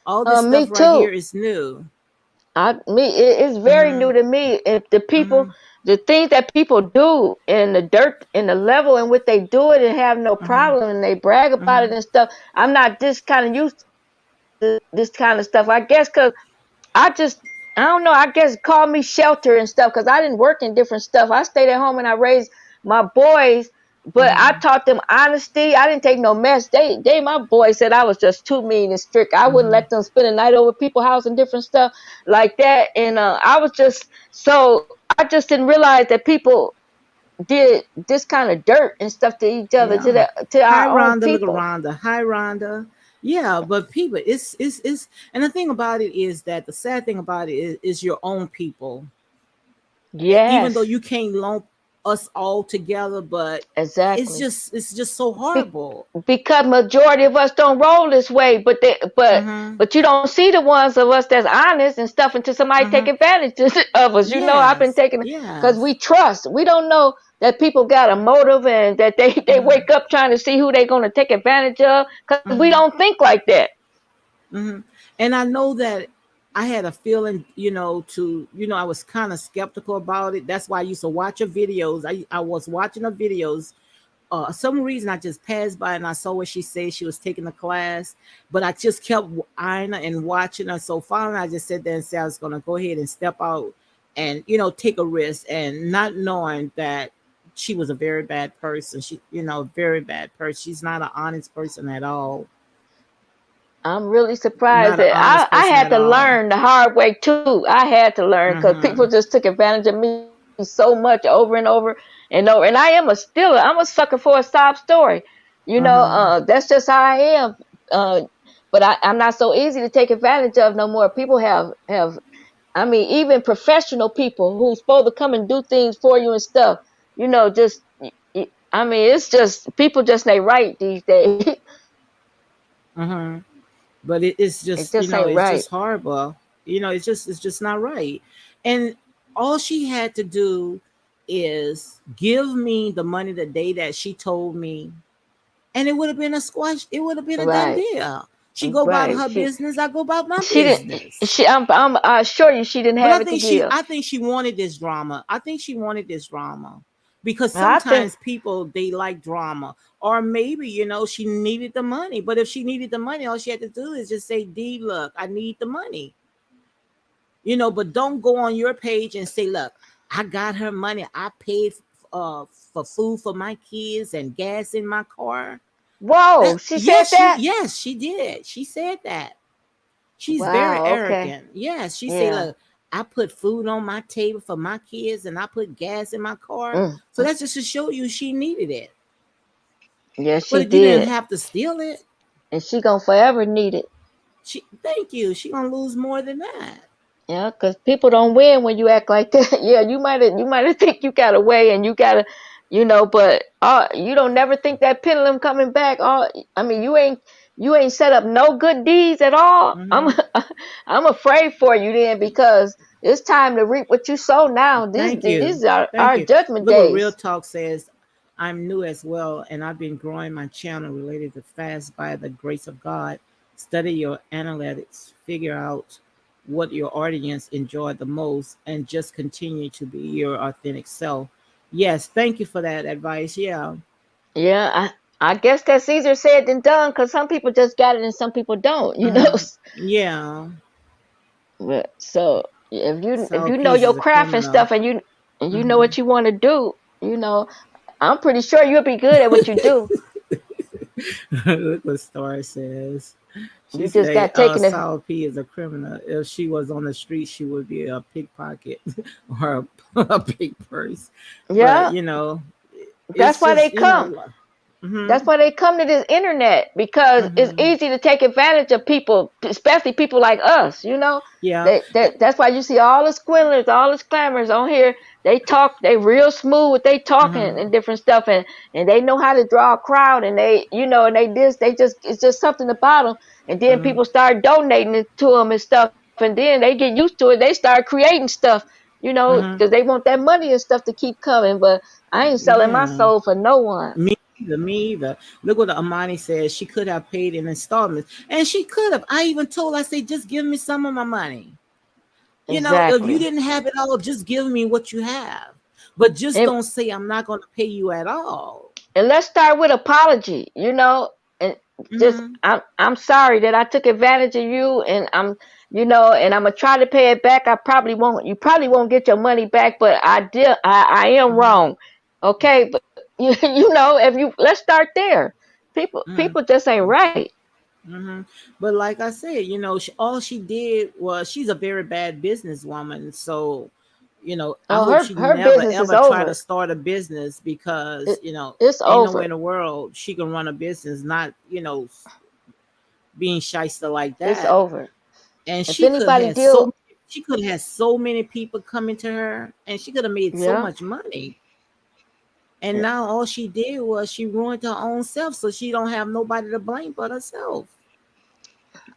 All this Me stuff right here too. is new. It's very new Mhm. to me. If Mhm. the things that people do in the dirt, in the level in which they do it and have no Mhm. problem, and they brag about it Mhm. and stuff. I'm not this kind of used to this kind of stuff. I guess because I just, I don't know. I guess call me shelter and stuff because I didn't work in different stuff. I stayed at home and I raised my boys, but I Mhm. taught them honesty. I didn't take no mess. My boys said I was just too mean and strict. I wouldn't Mhm. let them spend a night over people's house and different stuff like that. And I was just so I just didn't realize that people did this kind of dirt and stuff to each other, Yeah. to Hi, our own Rhonda. Look at people. Rhonda. Hi, Rhonda. Yeah, but people, it's, and the thing about it is that the sad thing about it is your own people. Even though Yes, you can't lump us all together, but exactly. it's just so horrible. Because majority of us don't roll this way, but Mm-hmm. you don't see the ones of us that's honest and stuff until somebody take Mm-hmm. advantage of us. I've been Yes. taking because Yes. we trust. We don't know that people got a motive and that they Mm-hmm. wake up trying to see who they're going to take advantage of because we Mm-hmm. don't think like that. Mm-hmm. And I know that I had a feeling, I was kind of skeptical about it. That's why I used to watch her videos. I was watching her videos. Some reason I just passed by and I saw what she said. She was taking a class, but I just kept eyeing her and watching her. So finally, I just sat there and said I was going to go ahead and step out and take a risk, and not knowing that she was a very bad person. She, very bad person. She's not an honest person at all. I'm really surprised Not an that I, honest I person had at to all. learn the hard way too. I had to learn because people Mm-hmm. just took advantage of me so much over and over and over. And I'm a sucker for a sob story. Mm-hmm. That's just how I am. Uh, but I'm not so easy to take advantage of no more. People have. I mean, even professional people who's supposed to come and do things for you and stuff. Just. I mean, it's just people just ain't right these days. Mm-hmm. But it's It just, just ain't it's right. just horrible. It's just not right. And all she had to do is give me the money the day that she told me, and it would have been a squash. It would have been a done Right. deal. She go about Right. her business, I go about my She didn't. business. I'm I assure you, she didn't But have it to give. I think she wanted this drama. I think she wanted this drama because I think. sometimes people they like drama, or maybe she needed the money. But if she needed the money, all she had to do is just say, "D, look, I need the money." But don't go on your page and say, "Look, I got her money. I paid for food for my kids and gas in my car." Whoa, That she said that. yes, she did. She said that. She's very Wow. Okay. arrogant. Yes, she said, Yeah. "Look, I put food on my table for my kids and I put gas in my car." Mm. So that's just to show you she needed it. Yeah, she But you didn't did, have to steal it. and she gonna forever need it. Thank you. She gonna lose more than that. Yeah, because people don't win when you act like that. Yeah, you might have think you got away and you gotta, but you don't never think that pendulum coming back. I mean, you ain't set up no good deeds at all. I'm Hmm. I'm afraid for you then, because it's time to reap what you sow now. Thank you. These are Thank our you. judgment Look what Real days. Talk says. I'm new as well, and I've been growing my channel related to fast by the grace of God. Study your analytics, figure out what your audience enjoy the most, and just continue to be your authentic self. Yes, thank you for that advice. Yeah. Yeah, I guess that's easier said than done, because some people just got it and some people don't. Yeah. So if you South know Peace your is a craft and criminal. stuff, and you know Hmm. what you want to do, I'm pretty sure you'll be good at what you do. Look what Star says. She You just say, got taken. South P is a criminal. If she was on the street, she would be a pickpocket or a big purse. But Yeah, that's it's why they just come. hmm That's why they come to this internet, because it's hmm easy to take advantage of people, especially people like us. yeah. That's why you see all the squillers, all the scammers on here. They talk, they real smooth with they talking hmm and different stuff, and they know how to draw a crowd, and they just it's just something about them. And then hmm people start donating it to them and stuff, and then they get used to it. They start creating stuff, hmm because they want that money and stuff to keep coming. But I ain't selling my yeah. soul for no one. Me either. Look what Amani says. She could have paid in installments, and she could have. I even told her, I said, just give me some of my money. If you Exactly. didn't have it all, just give me what you have. But just And don't say I'm not going to pay you at all. and let's start with apology, and just Hmm I'm sorry that I took advantage of you, and and I'm gonna try to pay it back. You probably won't get your money back, but I am hmm wrong. Okay, but if you let's start there. People hmm people just ain't right. hmm But like I said, all she did was she's a very bad businesswoman. So, I Oh, hope her she her never business is ever try to over. start a business because, It, it's ain't nowhere in over. the world she can run a business, not, being shyster like It's that. over. And If anybody deal, she could have had so many people coming to her and she could have made so yeah. much money. And now all she did was she ruined her own self, so she don't have nobody to blame but herself.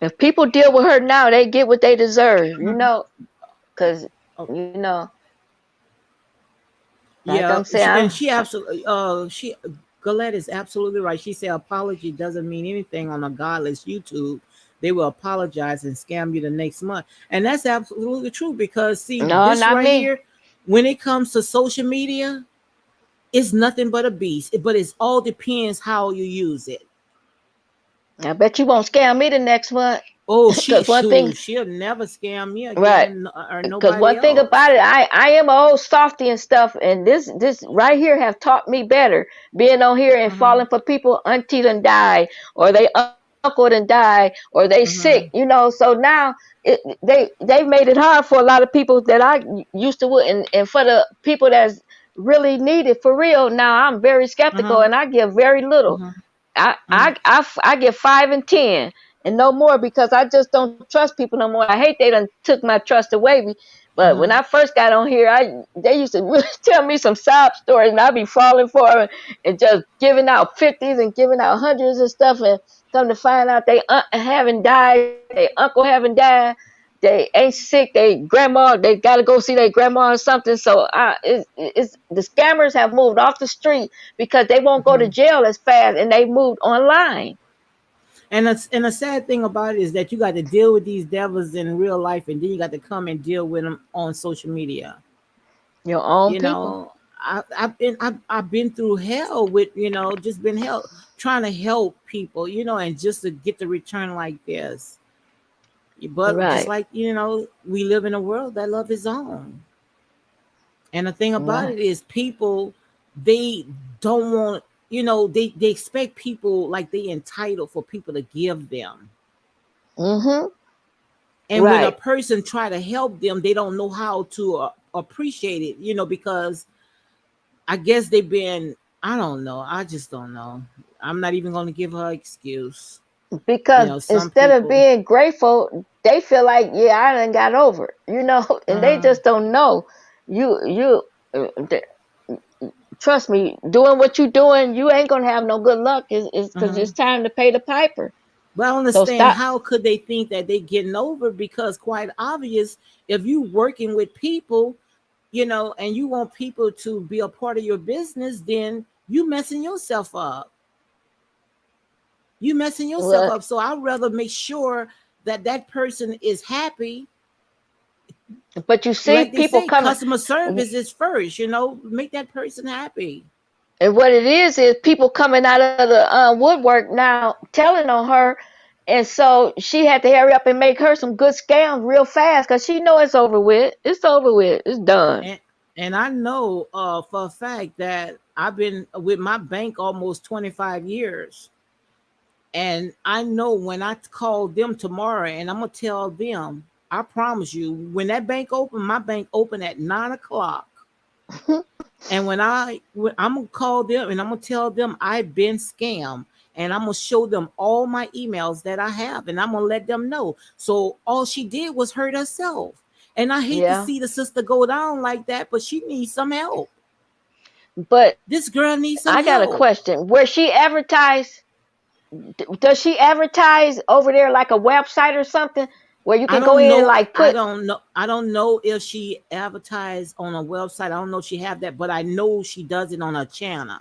If people deal with her now, they get what they deserve. Mhm. Because Oh, you know, like yeah, I'm saying, she absolutely she Galette is absolutely right. She said apology doesn't mean anything on a godless YouTube. They will apologize and scam you the next month. And that's absolutely true because see no, this not right me. here, when it comes to social media, it's nothing but a beast. But it all depends how you use it. I bet you won't scam me the next month. Oh, Because one thing, she'll never scam me right? again or Because nobody one thing else. about it, I am a old softy and stuff, and this right here have taught me better. Being on here and Mm-hmm. falling for people, auntie done die, or they uncle done die, or they Mm-hmm. sick. So now they made it hard for a lot of people that I used to would, and for the people that's really needed for real. Now I'm very skeptical, Mm-hmm. and I give very little. Mm-hmm. I get 5 and 10 and no more, because I just don't trust people no more. I hate they done took my trust away. But when Mm-hmm. I first got on here, they used to really tell me some sob stories, and I'd be falling for them and just giving out 50s and giving out hundreds and stuff. And come to find out, they haven't died, they uncle haven't died, they ain't sick, they got to go see their grandma or something. So it's the scammers have moved off the street because they won't go to Mm-hmm. jail as fast, and they moved online. And the sad thing about it is that you got to deal with these devils in real life, and then you got to come and deal with them on social media. Your own You people. know, I've been through hell with, just been help trying to help people, and just to get the return like this. But just Right. like, we live in a world that love is on. And the thing about Right. it is people, they don't want, they expect people like they entitled for people to give them. Mm-hmm. And when a Right. person try to help them, they don't know how to appreciate it, because I guess they've been, I don't know. I just don't know. I'm not even going to give her excuse. Because Some instead of people, being grateful, they feel like, yeah, I done got over it, and they uh, just don't know. You trust me, doing what you doing, you ain't gonna have no good luck. Is because uh, it's time to pay the piper. but I So understand stop. how could they think that they getting over, because quite obvious, if you working with people, and you want people to be a part of your business, then you messing yourself up. You messing yourself Well, up. So I'd rather make sure that that person is happy. but you see Like they people say, coming, customer service is first, make that person happy. and what it is people coming out of the woodwork now, telling on her, and so she had to hurry up and make her some good scams real fast because she know it's over with. It's over with. It's done. And I know for a fact that I've been with my bank almost 25 years. And I know when I call them tomorrow and I'm gonna tell them, I promise you, when that bank open, my bank open at 9 o'clock. And I'm gonna call them and I'm gonna tell them I've been scammed, and I'm gonna show them all my emails that I have, and I'm gonna let them know. So all she did was hurt herself. And I hate to Yeah, see the sister go down like that, but she needs some help. but This girl needs some I got a help. question. Where she advertise? Does she advertise over there like a website or something where you I can go don't in and know. like put? I don't know if she advertised on a website. I don't know if she have that, but I know she does it on her channel.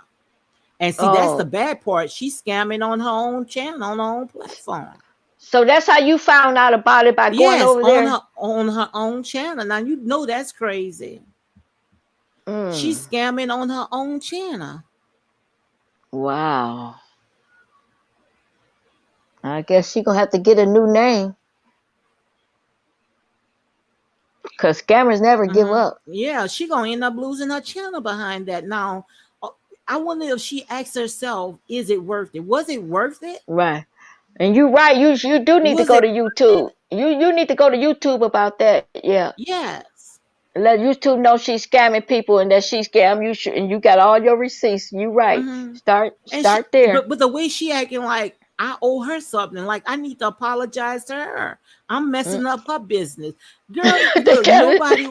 And see, that's the Oh, bad part. She's scamming on her own channel, on her own platform. so that's how you found out about it, by going Yes, over there. on her own channel. Now you know that's crazy. Mm, She's scamming on her own channel. wow. I guess she gonna have to get a new name because scammers never give up. Yeah, she gonna end up losing her channel behind that. Now, uh, I wonder if she asks herself, "Is it worth it? Was it worth it? Right. And you right. You do need to Was go it to worth YouTube. it?" You need to go to YouTube about that. Yeah. Yes. Let YouTube know she's scamming people and that she scam you, and you got all your receipts. You right. hmm And Start there. but the way she acting like I owe her something, like I need to apologize to her. I'm Mm. messing up her business, girl. they Look, got nobody.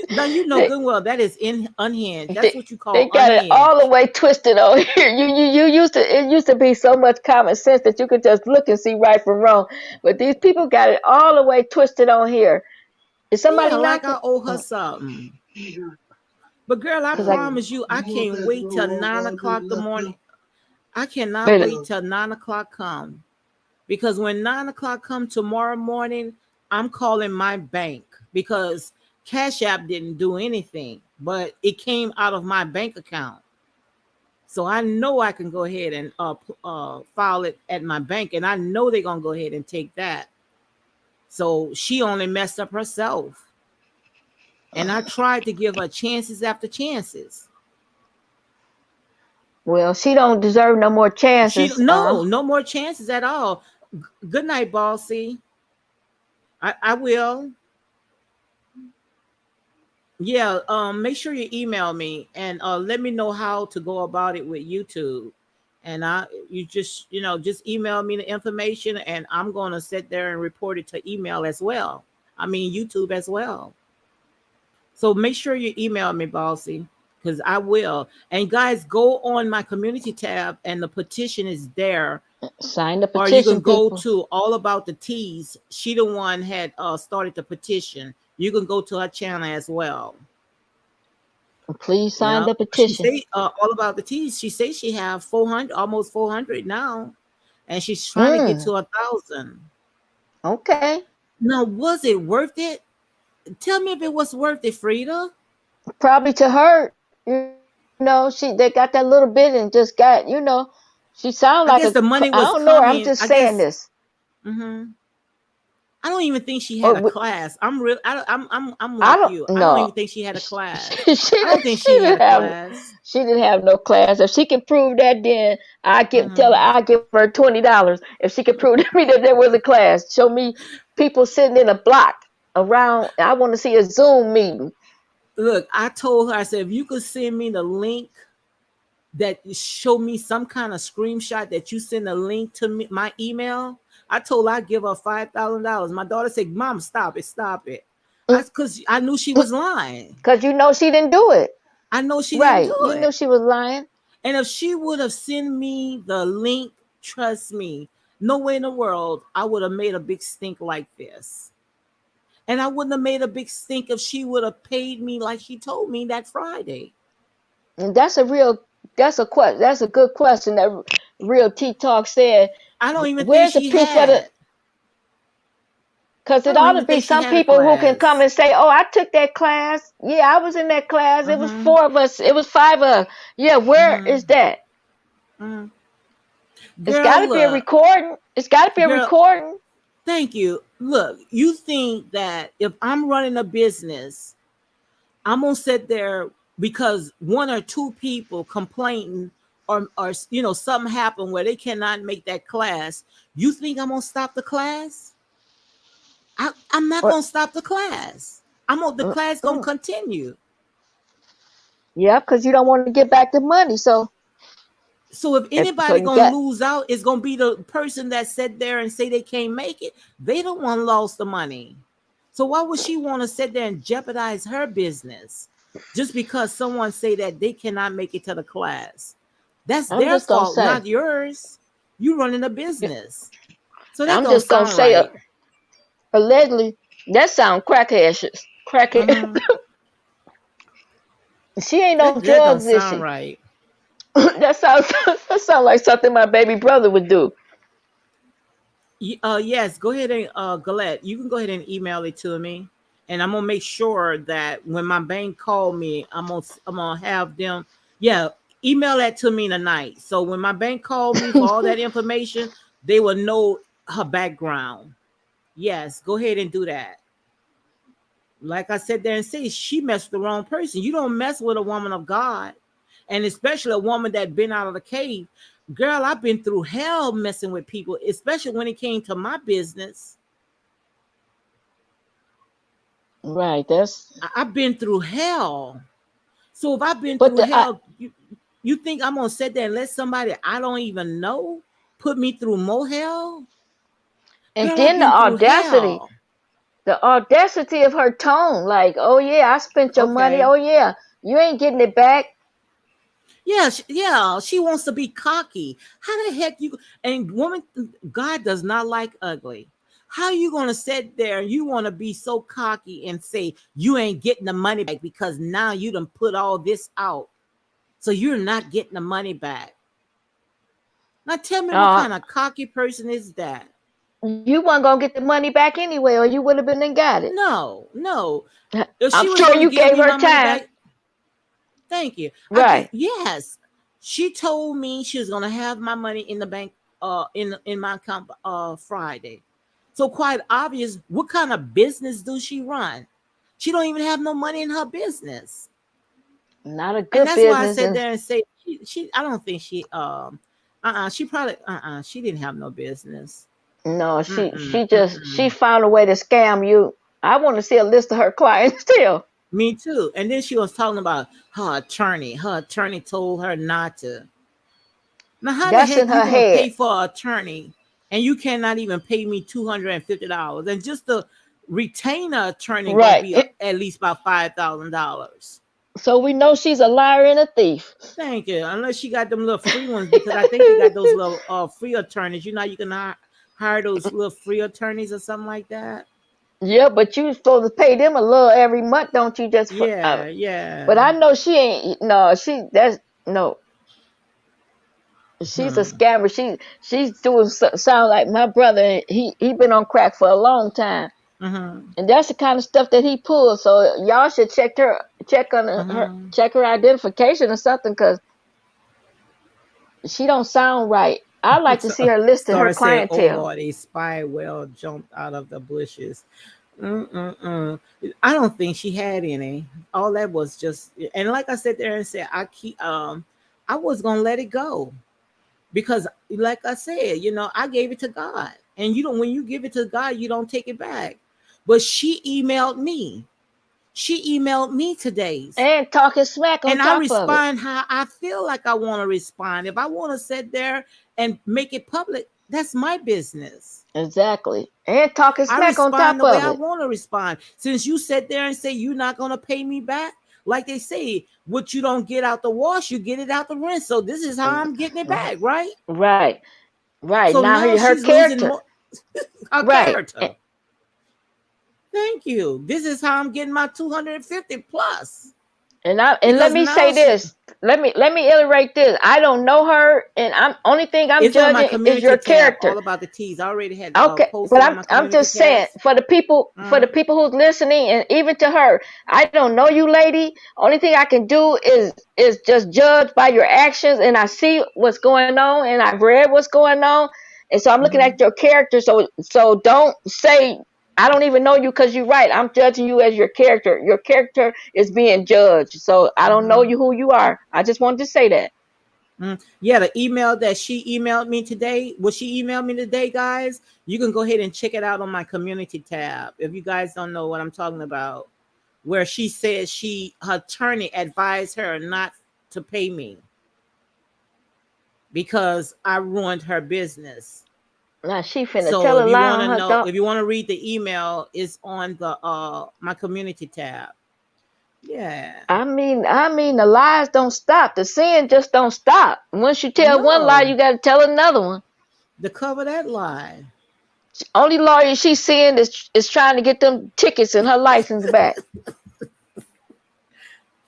Now you know they, good and well that is in unhinged. That's they, what you they call got it all the unhinged. way twisted on here. You used to, it used to be so much common sense that you could just look and see right from wrong. But these people got it all the way twisted on here. Is Yeah, somebody like knocking? I owe her something. But girl, I Because I promise you, I can't wait till 9 o'clock the morning. I cannot wait. wait till 9 o'clock come, because when 9 o'clock come tomorrow morning, I'm calling my bank, because Cash App didn't do anything, but it came out of my bank account. So I know I can go ahead and file it at my bank, and I know they're gonna go ahead and take that. So she only messed up herself, and I tried to give her chances after chances. Well, she don't deserve no more She chances. no more chances at all. Good night, bossy. I will. Yeah, make sure you email me and let me know how to go about it with YouTube. And you just email me the information, and I'm gonna sit there and report it to email as well. I mean YouTube as well. So make sure you email me, bossy, because I will. And guys, go on my community tab, and the petition is there. Sign the Or you can petition, go people. to All About the Teas. She the one had started the petition. You can go to her channel as well. Please sign Yeah, the she petition. say All About the Teas. She say she have 400, almost 400 now. and she's trying to get Mm, to 1,000. okay. Now, was it worth it? Tell me if it was worth it, Frida. Probably to her, they got that little bit and just got, she sound I like guess the money I was don't know her. I'm coming. just I saying guess. this. Hmm. I don't even think she had Or a class. I'm real. I'm I like don't you. I don't know. even think she had a class. I don't think She she had a didn't have class. she didn't have no class. If she can prove that, then tell her Hmm. I give her $20. If she can prove to me that there was a class, show me people sitting in a block around. I want to see a Zoom meeting. Look, I told her. I said, if you could send me the link that show me some kind of screenshot that you send a link to me, my email. I told her I'd give her $5,000. My daughter said, "Mom, stop it, stop it." Because I knew she was lying. Because she didn't do it. I know she didn't Right. do You knew it. she was lying. And if she would have sent me the link, trust me, no way in the world I would have made a big stink like this. And I wouldn't have made a big stink if she would have paid me like she told me that Friday. And that's a good question that Real Tea Talk said. I don't even think Where's the she proof for the had. Because I it don't ought to even be think she some had a people who can come class. and say, "Oh, I took that class. Yeah, I was in that class. It was Mm-hmm. 4 of us. It was 5 of us. Yeah, where Mm-hmm. is that? Mm-hmm. It's Girl, got to be a look, recording. It's got to be a girl, recording." thank you. Look, you think that if I'm running a business, I'm gonna sit there because one or two people complaining or something happened where they cannot make that class. You think I'm gonna stop the class? I'm not Or, gonna stop the class. The class gonna mm, continue. yeah, because you don't want to get back the money. So, So if so anybody you gonna got. lose out, it's gonna be the person that sat there and say they can't make it. They don't want to lose the money. So why would she want to sit there and jeopardize her business just because someone say that they cannot make it to the class? That's I'm their just gonna fault, say. not yours. You running a business. So that I'm don't just gonna sound say. right. Allegedly, that sound crackhead. Crackhead. Mm-hmm. She ain't on That don't drugs, is sound she? right. That sounds like something my baby brother would do. Yes, go ahead and Galette, you can go ahead and email it to me, and I'm gonna make sure that when my bank call me, I'm gonna have them. Yeah, email that to me tonight. So when my bank call me for all that information, they will know her background. Yes, go ahead and do that. Like I said there and say, she messed with the wrong person. You don't mess with a woman of God, and especially a woman that been out of the cave. Girl, I've been through hell messing with people, especially when it came to my business. Right. That's. I've been through hell. So if I've been But through hell, you think I'm gonna sit there and let somebody I don't even know put me through more hell? and Girl, I've then the been through audacity, hell. the audacity of her tone, like, "Oh yeah, I spent your money. Okay. Oh yeah, you ain't getting it back." Yeah, yeah, she wants to be cocky. How the heck you and woman God does not like ugly. How you gonna sit there and you want to be so cocky and say you ain't getting the money back because now you done put all this out. So you're not getting the money back. Now tell me what Uh, kind of cocky person is that? you weren't gonna get the money back anyway, or you would have been and got it. No, no. If I'm she was sure gonna you give gave me her my money time. back, thank you. Right. Yes. She told me she was gonna have my money in the bank in my account Friday. So quite obvious, what kind of business do she run? She don't even have no money in her business. Not a And good that's why I business. said And there and say she I don't think she probably she didn't have no business. no, Mm-mm, she mm-mm. found a way to scam you. I want to see a list of her clients still. Me too. And then she was talking about her attorney. Her attorney told her not to. Now, how the That's in heck you her gonna head. pay for an attorney and you cannot even pay me $250? And just the retainer attorney gonna Right. be at least about $5,000. So we know she's a liar and a thief. Thank you. Unless she got them little free ones, because I think they got those little free attorneys. You know, you can hire those little free attorneys or something like that. Yeah, but you supposed to pay them a little every month, don't you? Just for. Yeah, But yeah. I know she ain't. No, she. That's no. She's a scammer. She's doing sound like my brother. He been on crack for a long time, and that's the kind of stuff that he pulls. So y'all should check on her, check her identification or something, because she don't sound right. I'd like to see her listing her Said, "Oh clientele." Lord, a spy well jumped out of the bushes. I don't think she had any. All that was just, and like I said there and said, I was gonna let it go because, like I said, I gave it to God, and when you give it to God, you don't take it back. But she emailed me. She emailed me today and talking smack on and top I respond of it. how I feel like I want to respond. If I want to sit there and make it public, that's my business. Exactly. And talking I smack on respond top the way of I it. want to respond. Since you sit there and say you're not going to pay me back, like they say, what you don't get out the wash, you get it out the rinse. So this is how I'm getting it back, right? Right. So Now now her she's losing character. more her Right. character. Thank you. This is how I'm getting my 250 plus. And let me say this. Let me iterate this. I don't know her, and only thing I'm It's on my judging is your community tab, character. all about the teas. I already had Okay, posted on my but I'm community just saying, tabs. for the people who's listening, and even to her, I don't know you, lady. Only thing I can do is just judge by your actions, and I see what's going on, and I've read what's going on, and so I'm looking at your character. So don't say I don't even know you, because you're right. I'm judging you as your character. Your character is being judged. So I don't know you, who you are. I just wanted to say that. Yeah, the email that she emailed me today, what she emailed me today, guys, you can go ahead and check it out on my community tab. If you guys don't know what I'm talking about, where she says her attorney advised her not to pay me because I ruined her business. Now she finna So tell a if you lie want on to her know, dog. if you want to read the email, it's on the my community tab. Yeah. I mean, the lies don't stop. The sin just don't stop. Once you tell one lie, you got to tell another one. To cover that lie. Only lawyer she's seeing is trying to get them tickets and her license back.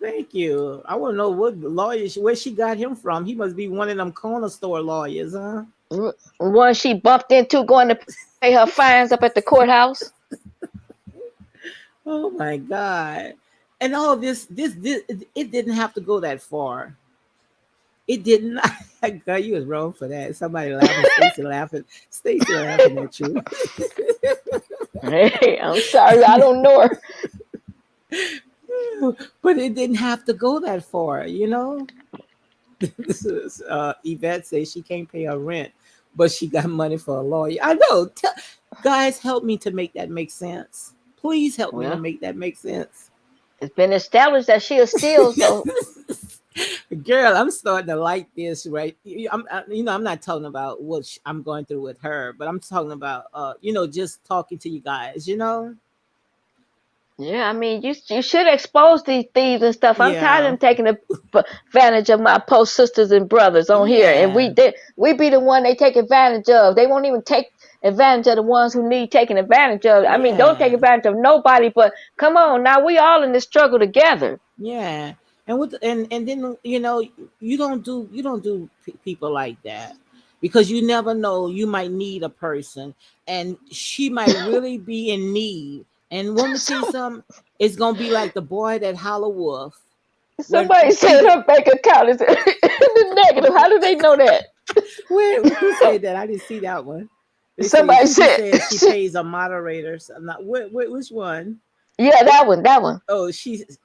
Thank you. I want to know what lawyer, where she got him from. He must be one of them corner store lawyers, huh? One she bumped into going to pay her fines up at the courthouse. Oh my God. And all this, it didn't have to go that far. It did not. Girl, you was wrong for that. Somebody laughing, Stacy laughing at you. Hey, I'm sorry, I don't know her. But it didn't have to go that far, This is, Yvette says she can't pay her rent, but she got money for a lawyer. I know. Guys, help me to make that make sense. Please help me to make that make sense. It's been established that she is still so. Girl, I'm starting to like this, right? I'm not talking about what I'm going through with her, but I'm talking about, just talking to you guys, Yeah, I mean, you should expose these thieves and stuff. I'm tired of them taking advantage of my post sisters and brothers on here, and we be the one they take advantage of. They won't even take advantage of the ones who need taking advantage of. I mean, don't take advantage of nobody, but come on, now we all in this struggle together. Yeah, and then you don't do people like that, because you never know, you might need a person, and she might really be in need. And when we see something, it's gonna be like the boy that holler wolf. Somebody said her bank account is in the negative. How do they know that? Who said that? I didn't see that one. Somebody said she pays a moderator. So I'm not. Which one? Yeah, that one. Oh, she's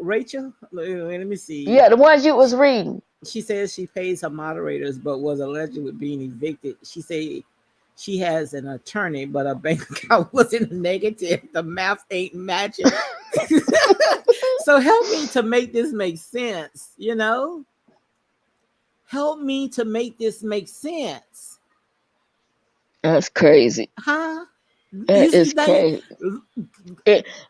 Rachel. Let me see. Yeah, the ones you was reading. She says she pays her moderators, but was allegedly being evicted. She said she has an attorney, but her bank account was in the negative. The math ain't matching. So help me to make this make sense, Help me to make this make sense. That's crazy. Huh? That is crazy.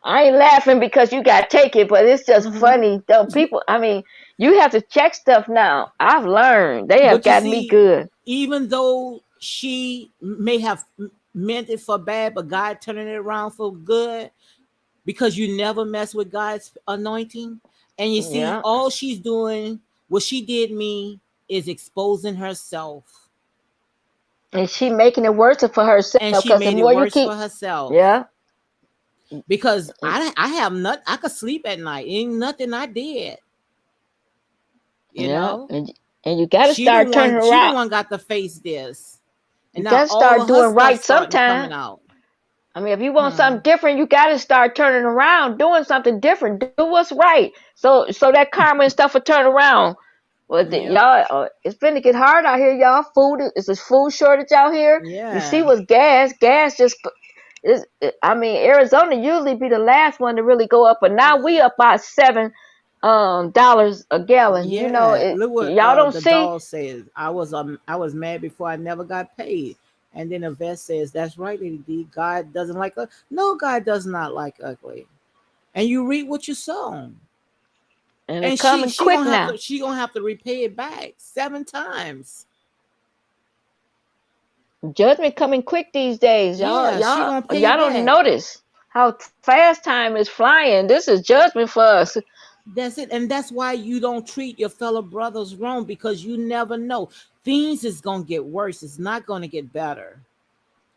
I ain't laughing because you got to take it, but it's just funny. Though people, I mean, you have to check stuff now. I've learned. They have gotten me good. Even though she may have meant it for bad, but God turning it around for good, because you never mess with God's anointing. And you see, all she's doing, what she did me, is exposing herself. And she making it worse for herself And she because the made it more you worse keep, for herself. yeah, Because I have not, I could sleep at night. Ain't nothing I did. You yeah, know? and you got to start turning She the around. one got to face this. You And got now to all start of her doing stuff right starting coming sometime. out. I mean, if you want something different, you got to start turning around, doing something different, do what's right. So that karma and stuff will turn around. Well, Yep. y'all, it's finna get hard out here, y'all. It's a food shortage out here. You see Yeah. what's gas just is. I mean, Arizona usually be the last one to really go up, but now we up by $7 a gallon. You know, Yeah. Look what y'all don't the see. doll says. I was mad before I never got paid. And then the vet says, that's right, Lady D. God doesn't like us. No, God does not like ugly. And you reap what you sow. And And it's coming quick now. she gonna have to repay it back 7 times. Judgment coming quick these days, y'all. Yeah, she gonna pay Y'all it don't back. notice how fast time is flying. This is judgment for us. That's it. And that's why you don't treat your fellow brothers wrong, because you never know. Things is gonna get worse. It's not gonna get better.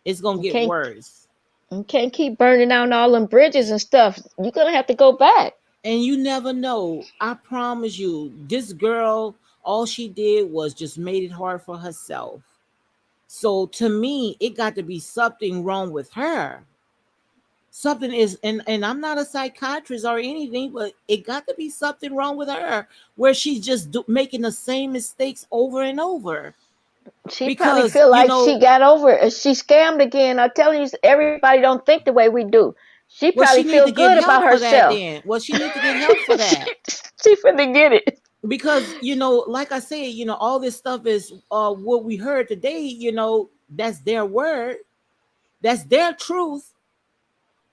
It's gonna You get can't worse. you can't keep burning down all them bridges and stuff. You're gonna have to go back. And you never know. I promise you, this girl, all she did was just made it hard for herself. So to me, it got to be something wrong with her. Something is, and I'm not a psychiatrist or anything, but it got to be something wrong with her where she's just making the same mistakes over and over. She probably Because feel like she got over it. She scammed again. I'm telling you, everybody don't think the way we do. She well, probably she need feel to get good about help for that herself. then. Well, she need to get help for that. she finna get it. Because like I said, all this stuff is what we heard today. That's their word, that's their truth.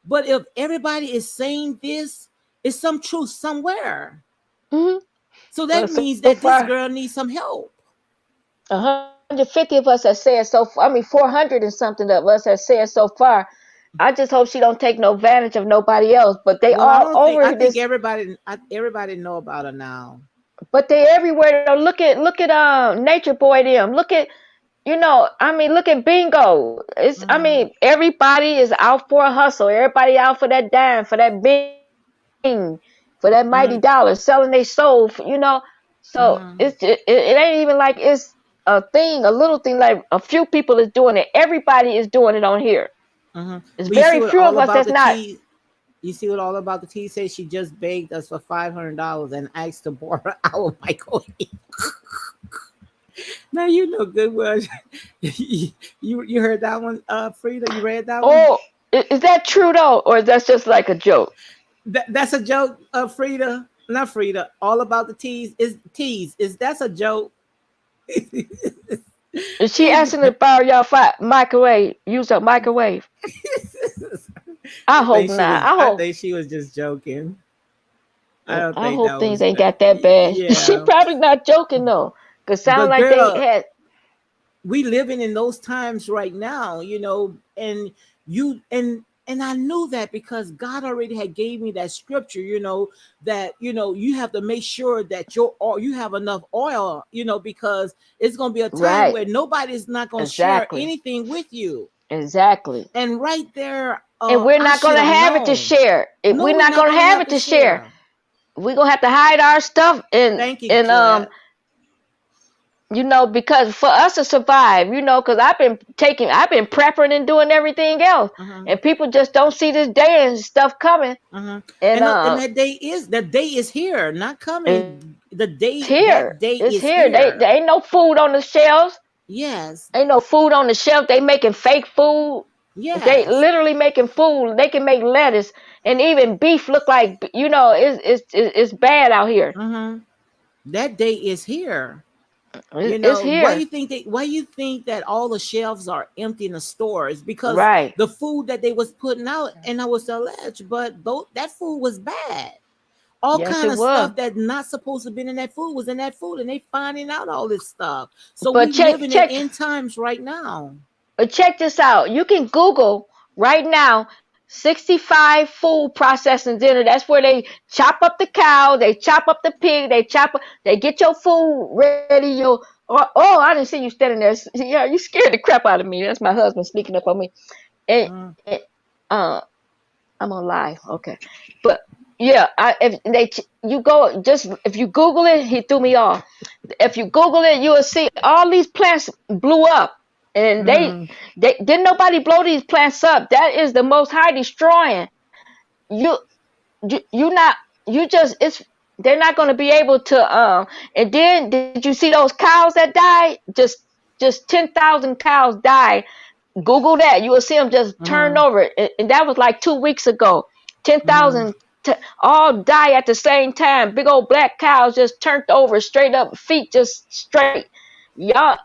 But if everybody is saying this, it's some truth somewhere. Mm-hmm. So that means that this girl needs some help. 150 of us have said so far. I mean, 400 and something of us have said so far. I just hope she don't take no advantage of nobody else. But they all over I this. think everybody know about her now. But they everywhere. Though. Look at Nature Boy them. Look at look at Bingo. It's I mean, everybody is out for a hustle. Everybody out for that dime, for that bing, for that mighty dollar, selling their soul. So it ain't even like it's a little thing. Like a few people is doing it. Everybody is doing it on here. It's very few of us that's not. You see what All About the Tea says? She just begged us for $500 and asked to borrow our microwave. Now you know good well. you heard that one, Frida? You read that one? Oh, is that true though, or is that just like a joke? That's a joke, Frida. Not Frida. All About the Teas is that's a joke. Is she asking to borrow y'all microwave? Use a microwave. I hope not. I think she was just joking. I hope things ain't got that bad. Yeah. She probably not joking though, cause sound like they had. We living in those times right now, and I knew that because God already had gave me that scripture, that you have to make sure that you have enough oil, because it's gonna be a time where nobody's not gonna share anything with you. Exactly. And right there. And we're not going to have it to share. If we're not going to have it to share, we're going to have to hide our stuff because for us to survive, because I've been prepping and doing everything else, and people just don't see this day and stuff coming. And that day is here, not coming. The day here. That day it's is here. There ain't no food on the shelves. Yes. Ain't no food on the shelf. They making fake food. Yes. They literally making food. They can make lettuce and even beef look like it's bad out here. That day is here. It's here. Why you think that all the shelves are empty in the stores? Because the food that they was putting out, and I was alleged, but that food was bad. All kind of stuff that not supposed to be in that food was in that food, and they finding out all this stuff. So we're living in times right now. But check this out. You can Google right now 65 food processing center. That's where they chop up the cow, they chop up the pig, they get your food ready. I didn't see you standing there. Yeah, you scared the crap out of me. That's my husband sneaking up on me. And, Mm. and I'm on live. Okay. But yeah, if you Google it, he threw me off. If you Google it, you will see all these plants blew up. And Mm. they didn't nobody blow these plants up. That is the Most High destroying. You you not you just it's they're not going to be able to and then did you see those cows that died? Just 10,000 cows died. Google that. You will see them just turn Mm. over. And that was like 2 weeks ago. Mm. 10,000 all die at the same time. Big old black cows just turned over straight up, feet just straight. Y'all,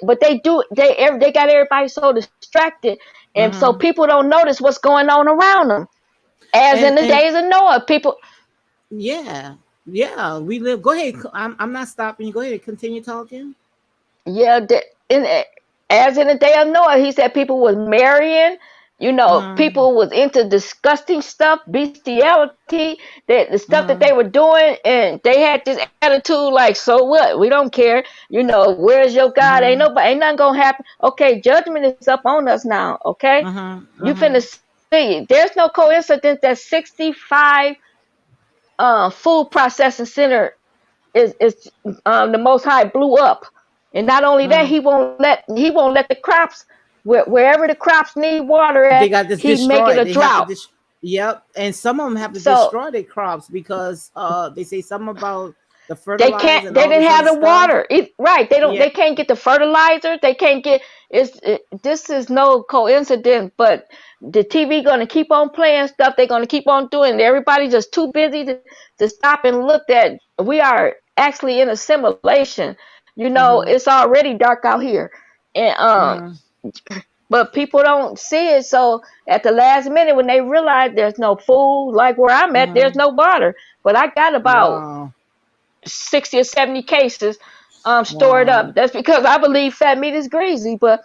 but they got everybody so distracted, and so Mm. people don't notice what's going on around them. As in the And days of Noah, people. yeah, yeah, we live. Go ahead. I'm not stopping you. Go ahead. Continue talking. Yeah, as in the day of Noah, he said people was marrying. Mm. People was into disgusting stuff, bestiality, the stuff that they Mm. were doing, and they had this attitude like, so what? We don't care. Where's your God? Mm. Ain't nothing gonna happen. Okay, judgment is up on us now. Okay, Mm. you Mm. finna see. There's no coincidence that 65 food processing center is the Most High blew up, and not only that, Mm. he won't let the crops wherever the crops need water They at, got this he make it destroyed. a They have to drought. Yep, and some of them have to So destroy their crops because they say something about the they fertilizer can't. and They all didn't this have other the stuff. water. Right? They don't. Yeah. They can't get the fertilizer. They can't get. This is no coincidence. But the TV gonna keep on playing stuff. They're gonna keep on doing. Everybody's just too busy to stop and look at. We are actually in a simulation. Mm-hmm. It's already dark out here, and Mm-hmm. but people don't see it. So at the last minute, when they realize there's no food, like where I'm at, there's Mm-hmm. no water. But I got about Wow. 60 or 70 cases stored Wow. up. That's because I believe fat meat is greasy. But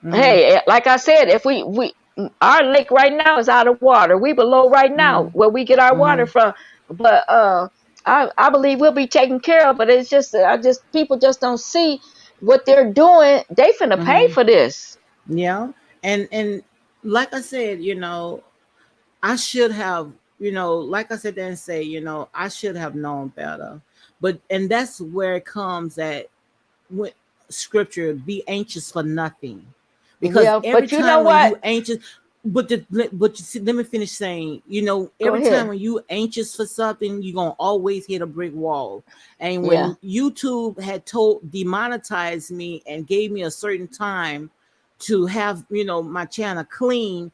Mm-hmm. hey, like I said, if we our lake right now is out of water. We below right now Mm-hmm. where we get our water Mm-hmm. from. But I believe we'll be taken care of. But it's just people just don't see what they're doing. They finna pay Mm-hmm. for this. Yeah. And like I said, I should have, like I said, then say, I should have known better. But and that's where it comes at when scripture be anxious for nothing. Because Yeah, every but you know time when what? you anxious, but you see, let me finish saying, Go every time ahead. when you anxious for something, you're gonna always hit a brick wall. And Yeah. when YouTube had demonetized me and gave me a certain time to have, my channel clean,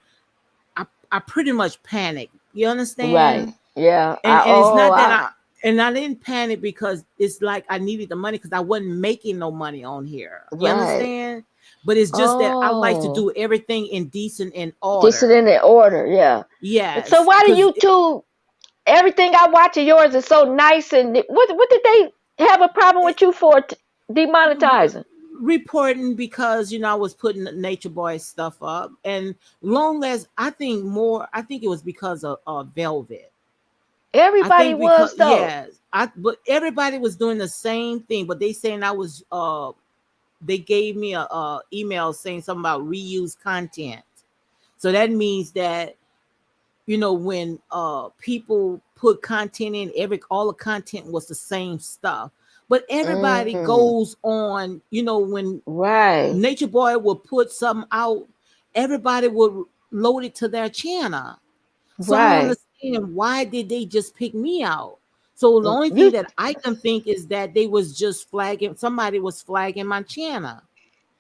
I pretty much panicked. You Right. understand? Yeah. And it's not that I didn't panic because it's like I needed the money because I wasn't making no money on here. You right. understand? But it's just that I like to Oh. do everything in decent in Decent order. in the order, yeah. So Yes, why do because YouTube everything I watch of yours is so nice and what did they have a problem with you for demonetizing? reporting because I was putting Nature Boy stuff up, and long as I think it was because of Velvet. I Everybody think because was though. yes, but everybody was doing the same thing, but they saying I was they gave me a email saying something about reuse content. So that means that when people put content in, all the content was the same stuff. But everybody Mm, goes on, when right. Nature Boy will put something out, everybody would load it to their channel. So I don't Right. understand why did they just pick me out. So the only thing You that I can think is that they was just somebody was flagging my channel.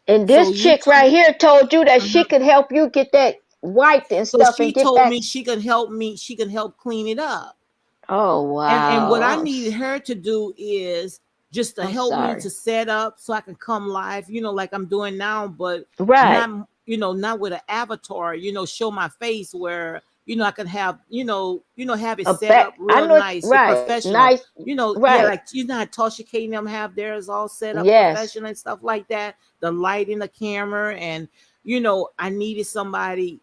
and So this chick right YouTube, here told you that she mhm. could help you get that wiped and So stuff she and get told back. me she could help me. She could help clean it up. Oh And what I wow. needed her to do is just to I'm help me sorry. to set up so I can come live, like I'm doing now, but Right. not with an avatar, show my face where I can have have it A set up back. I real know nice, right. professional. Nice. Yeah, Right. like how Tasha K and them have theirs all set up Yes. professional and stuff like that. The lighting, the camera, and I needed somebody,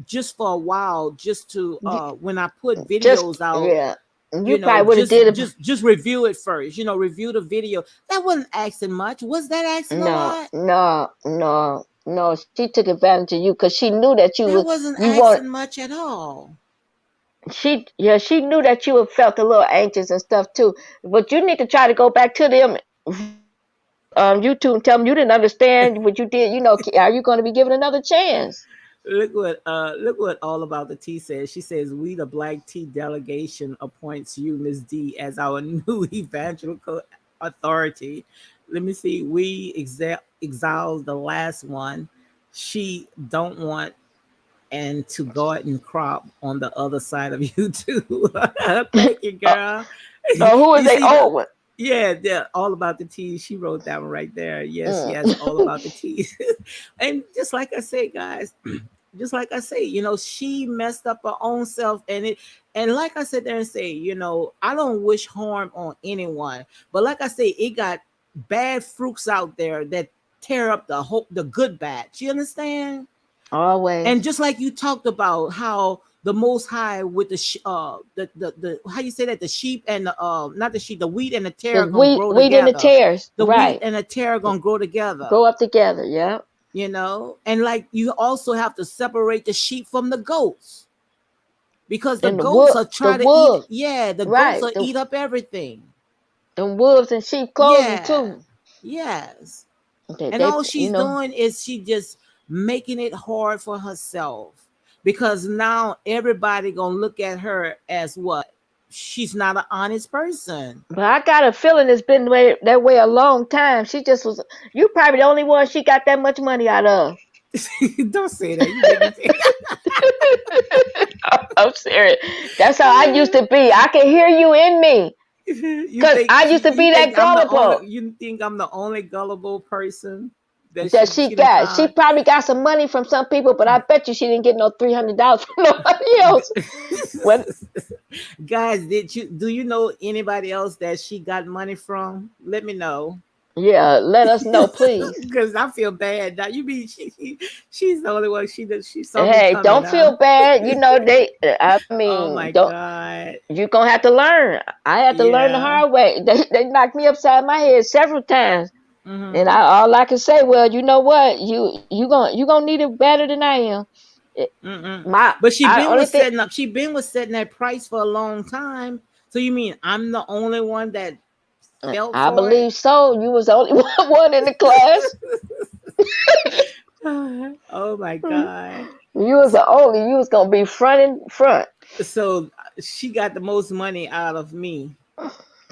just for a while, just to when I put Just videos out, yeah. you You know, probably would have just did it. just review it first, you know, review the video. That wasn't asking much. Was that asking a No, lot? no, no, no. She took advantage of you because she knew that That wasn't you want. asking much at all. She knew that you had felt a little anxious and stuff too. But you need to try to go back to them YouTube and tell them you didn't understand what you did. You know, are you going to be given another chance? Look what All About the Tea says. She says, "We the Black Tea delegation appoints you, Miss D, as our new evangelical authority." Let me see. We exile the last one. She don't want and to garden crop on the other side of YouTube. Thank you, girl. Who is You they see the old one? yeah, All About the Tea. She wrote that one right there. Yes, yes, All Mm. About the Tea. And just like I say, guys, just like I say, you know, she messed up her own self, and like I said there and say, you know, I don't wish harm on anyone, but like I say, it got bad fruits out there that tear up the good batch. You understand? And Always. just like you talked about how the Most High with the how you say that, the sheep and the not the sheep, the wheat and the tare The are gonna grow wheat and the together. tares. The wheat Right. and the tare are gonna grow together. Grow up together. Yeah. You know, and like you also have to separate the sheep from the goats, because the And goats are the trying to eat. wolves. Yeah, the goats Right. will eat up everything. The wolves and sheep clothing Yeah, too. yes. They, And they all you she's know. doing is she just making it hard for herself, because now everybody gonna look at her as what? She's not an honest person. But I got a feeling it's been that way a long time. She just was. You probably the only one she got that much money out of. Don't say that. You make me say I'm serious. That's how I used to be. I can hear you in me. Because I used to be that gullible you think I'm the only gullible person that that she she done got. She found? probably got some money from some people, but I bet you she didn't get no $300 from nobody else. When Guys, do you know anybody else that she got money from? Let me know. yeah, let us know, please. Because I feel bad now. You mean she's the only one, she saw me Hey, coming, don't huh? feel bad. You know they. I Oh mean, my don't. God. You're gonna have to learn. I had to learn the Yeah. hard way. They knocked me upside my head several times. And Mm-hmm. all I can say, well, you know what? You gonna need it better than I am. It, Mm-mm. my But she I been only was thing setting up. She been was setting that price for a long time. So you mean I'm the only one that fell I for it? believe so. You was the only one in the class. Oh my God. You was the only. You was gonna be front and front. So she got the most money out of me.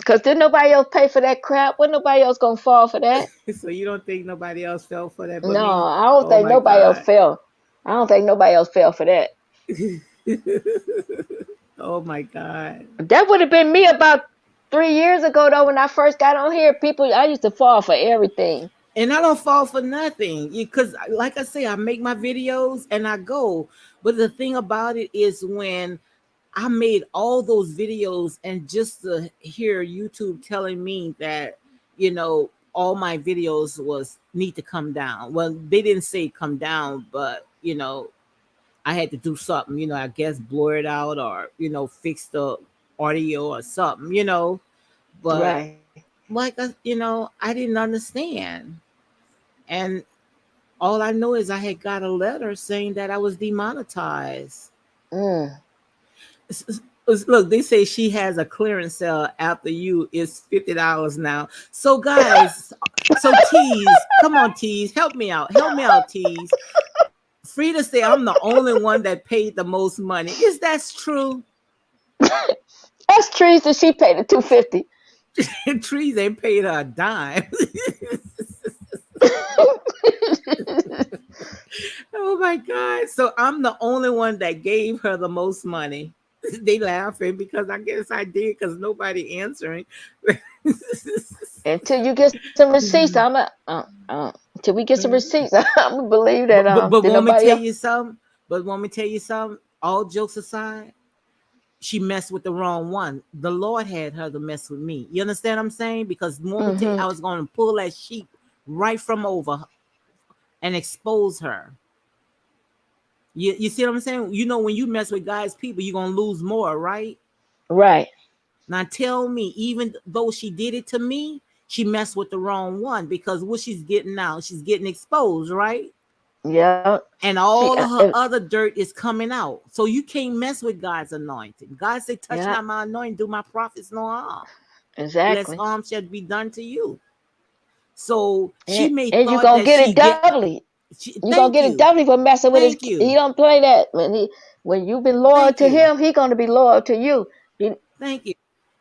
Cause didn't nobody else pay for that crap. Wasn't nobody else gonna fall for that? So you don't think nobody else fell for that but No, me? I don't Oh think my nobody else God. fell. I don't think nobody else fell for that. Oh my God. That would have been me about 3 years ago though. When I first got on here, people I used to fall for everything. And I don't fall for nothing, because like I say, I make my videos and I go. But the thing about it is, when I made all those videos, and just to hear YouTube telling me that, you know, all my videos was need to come down. Well, they didn't say come down, but you know, I had to do something, you know, I guess blur it out, or, you know, fix the audio or something, you know. But Right. like you know, I didn't understand. And all I know is I had got a letter saying that I was demonetized. Mm. Look, they say she has a clearance sale after you. It's $50 now. So guys, so Tease, come on, Tease, help me out, Tease. Frida say I'm the only one that paid the most money. Is that true? That's Teresa. She paid the 250. Trees ain't paid her a dime. Oh my God. So I'm the only one that gave her the most money. They laughing because I guess I did, because nobody answering. Until you get some receipts, until we get some receipts, I'm gonna believe that But did want me to nobody tell else. you something? All jokes aside, she messed with the wrong one. The Lord had her to mess with me. You understand what I'm saying? Because want me to tell you, Hmm. I was going to pull that sheep right from over and expose her. You see what I'm saying? You know, when you mess with God's people, you're gonna lose more, right? Right. Now tell me, even though she did it to me, she messed with the wrong one, because what she's getting now, she's getting exposed, right? Yeah. And See, all of her other dirt is coming out. So you can't mess with God's anointing. God said, touch yeah, not my anointing, do my prophets no harm. Lest exactly. harm shall be done to you. So she And, may and you thought gonna that get it doubly. You gonna thank get it you. doubly for messing with his. Thank He you. don't play that when you've been loyal Thank to you. him. He gonna be loyal to you. You, Thank you.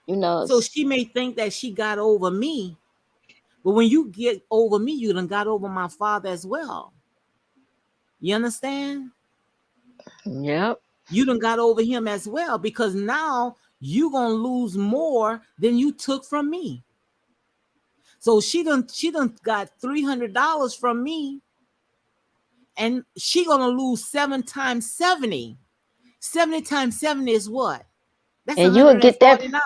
you know. So she may think that she got over me, but when you get over me, you done got over my father as well. You understand? Yep. You done got over him as well, because now you gonna lose more than you took from me. So she done got $300 from me, and she gonna lose 7 times 70. 70 times 70 is what? That's And you will get that. 149.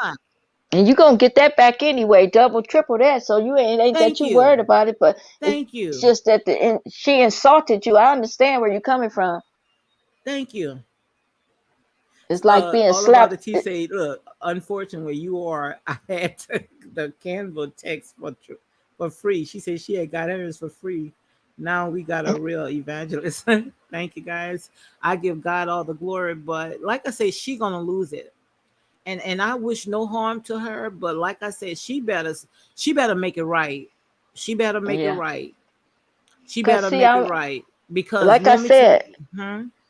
And you gonna get that back anyway, double, triple that. So you ain't that Thank you worried you. about it, but Thank it's you. just that she insulted you. I understand where you're coming from. Thank you. It's like being All about the slapped. T say, look, unfortunately, I had the Canva text for free. She said she had got hers for free. Now we got a real evangelist. Thank you, guys. I give God all the glory, but like I say, she gonna lose it. And I wish no harm to her, but like I said, she better make it right. She better make it Yeah. right. She Cause better see, make it right, because like I woman to said,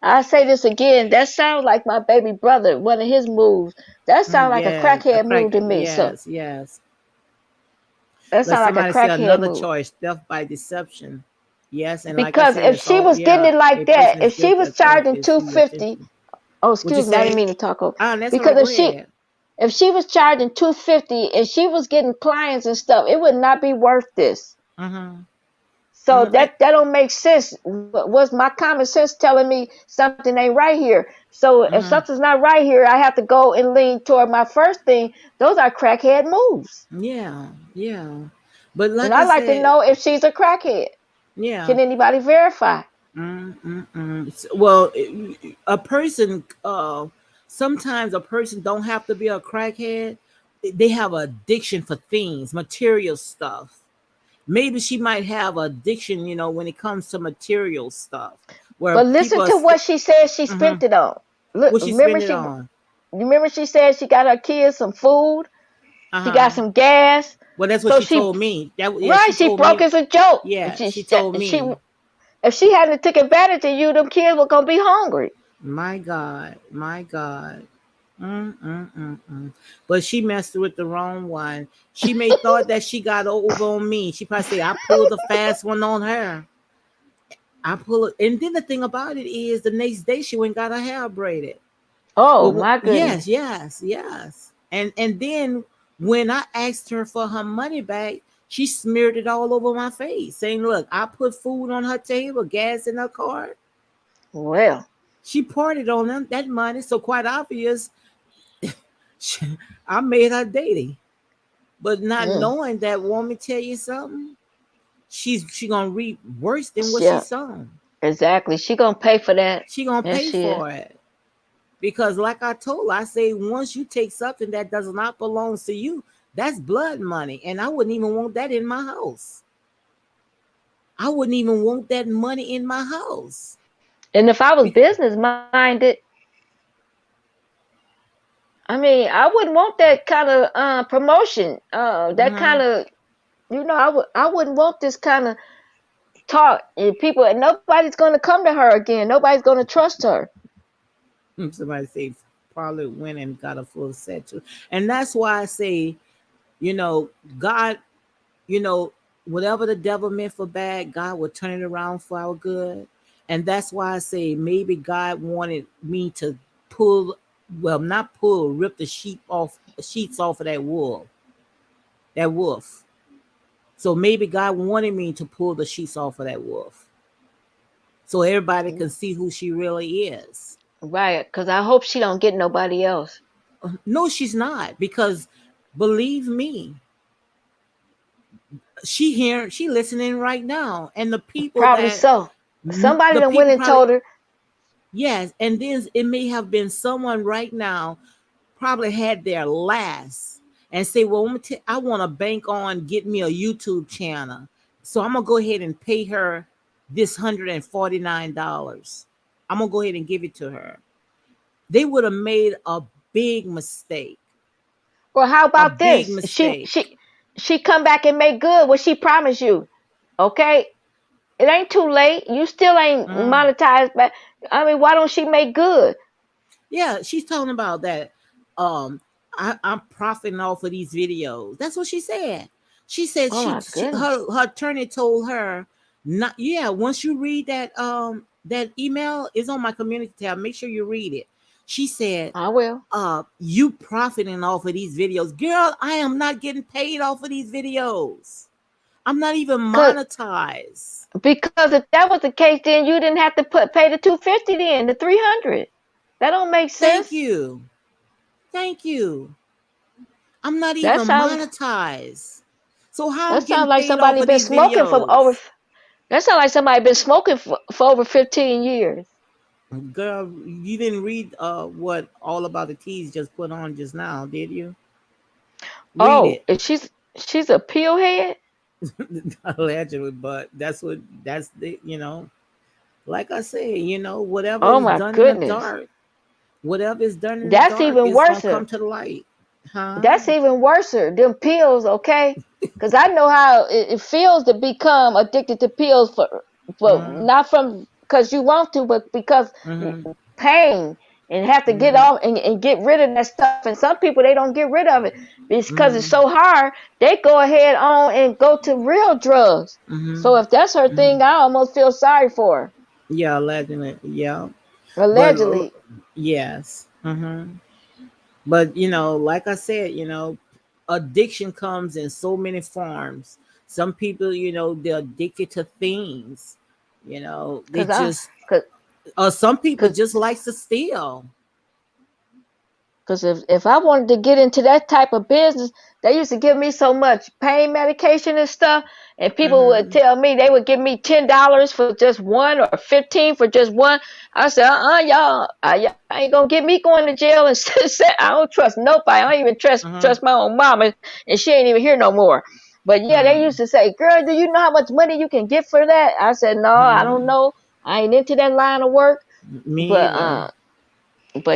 I say this again. That sounds like my baby brother. One of his moves. That sounds like a yes, a crackhead crack, move to me. So yes. that Like sounds like a somebody said, crackhead another move. choice, theft by deception. Yes, and like I Because said, if it's she all, was getting yeah, it a like that, person is if she guilty was of theft charging is who 250, attention. oh What you excuse me, I didn't say? mean to talk over. Ah, that's all right. Because Go ahead. if she was charging 250 and she was getting clients and stuff, it would not be worth this. Mm-hmm. So Mm-hmm. that don't make sense. Was my common sense telling me something ain't right here? So if Mm-hmm. something's not right here, I have to go and lean toward my first thing. Those are crackhead moves. Yeah, yeah. But And like I I'd like to said, know if she's a crackhead. yeah. Can anybody verify? Well, a person, sometimes a person don't have to be a crackhead. They have an addiction for things, material stuff. Maybe she might have addiction, when it comes to material stuff, where But people listen are to what she said she Mhm. spent it on. Look, What she spend it on. remember she said she got her kids some food, she got Uh-huh. some gas. Well, that's what So she told me. Yeah, right, she she told broke me. as a joke. Yeah, she told me. If she hadn't took advantage of you, them kids were gonna be hungry. My God, my God. But she messed with the wrong one. She may thought that she got over on me. She probably say I pulled the fast one on her. I pull it, and then the thing about it is, the next day she went and got her hair braided. Oh But my yes, goodness. yes. And then when I asked her for her money back, she smeared it all over my face, saying, "Look, I put food on her table, gas in her car." Well, She parted on that money, so quite obvious, I made her daily. But not mm, knowing that, want me to tell you something? She gonna reap worse than what she yeah, sown. exactly. She gonna pay for that. She gonna Yes, pay she is. for it. Because like I told her, I say, once you take something that does not belong to you, that's blood money. And I wouldn't even want that in my house. I wouldn't even want that money in my house. And if I was Be- business minded, I mean, I wouldn't want that kind of promotion. That kind Mhm. of, I wouldn't want this kind of talk. And people, and nobody's gonna come to her again. Nobody's gonna trust her. Somebody say probably went and got a full set too. And that's why I say, you know, God, you know, whatever the devil meant for bad, God will turn it around for our good. And that's why I say maybe God wanted me to pull, well, not pull, rip the sheets off of that wolf. So maybe God wanted me to pull the sheets off of that wolf, so everybody can see who she really is. Right, because I hope she don't get nobody else. No, she's not, because believe me, she listening right now, and Probably so. Somebody the done went people and probably told her. Yes, and then it may have been someone right now probably had their last and say, well, I want to bank on get me a YouTube channel. So I'm gonna go ahead and pay her this $149. I'm gonna go ahead and give it to her. They would have made a big mistake. Well, how A about big this? mistake. She come back and make good what she promised you. Okay? It ain't too late. You still ain't Mhm. monetized back. I mean, why don't she make good? Yeah, she's talking about that. Um, I'm profiting off of these videos. That's what she said. She said Oh my goodness. her attorney told her not. Yeah, once you read that email is on my community tab. Make sure you read it. She said, I will. you profiting off of these videos, girl. I am not getting paid off of these videos. I'm not even Cause monetized. because if that was the case, then you didn't have to pay the 250 then, the 300. That don't make Thank sense. you. Thank you. I'm not That even sounds monetized. So how that I'm getting sounds like paid off somebody of been these smoking for over. videos? That sounds like somebody been smoking for over 15 years. Girl, you didn't read what All About the Teas just put on just now, did you? Read Oh, it. and she's a pill head. Allegedly, but that's the like I say, whatever Oh is my done in the goodness. dark, whatever is done in the That's dark even is gonna worse. come to the light. Huh? That's even worse. Them pills, okay? Because I know how it feels to become addicted to pills for Mm-hmm. not from because you want to, but because Mm-hmm. pain and have to get Mm-hmm. off and get rid of that stuff. And some people they don't get rid of it because it's Mm-hmm. so hard. They go ahead on and go to real drugs. Mm-hmm. So if that's her Mm-hmm. thing, I almost feel sorry for her. Yeah, allegedly. Yeah. But Allegedly, yes. Mm-hmm. But like I said, addiction comes in so many forms. Some people, they're addicted to things. They cause I, just cause, some people cause just like to steal. Because if I wanted to get into that type of business, they used to give me so much pain medication and stuff, and people would Mm-hmm. tell me they would give me $10 for just one or 15 for just one. I said, y'all, y'all ain't gonna get me going to jail and I don't trust nobody. I don't even Mm-hmm. trust my own mama, and she ain't even here no more. But yeah, they used to say, "Girl, do you know how much money you can get for that?" I said, "No, I don't Mm-hmm. know. I ain't into that line of work." Me But either.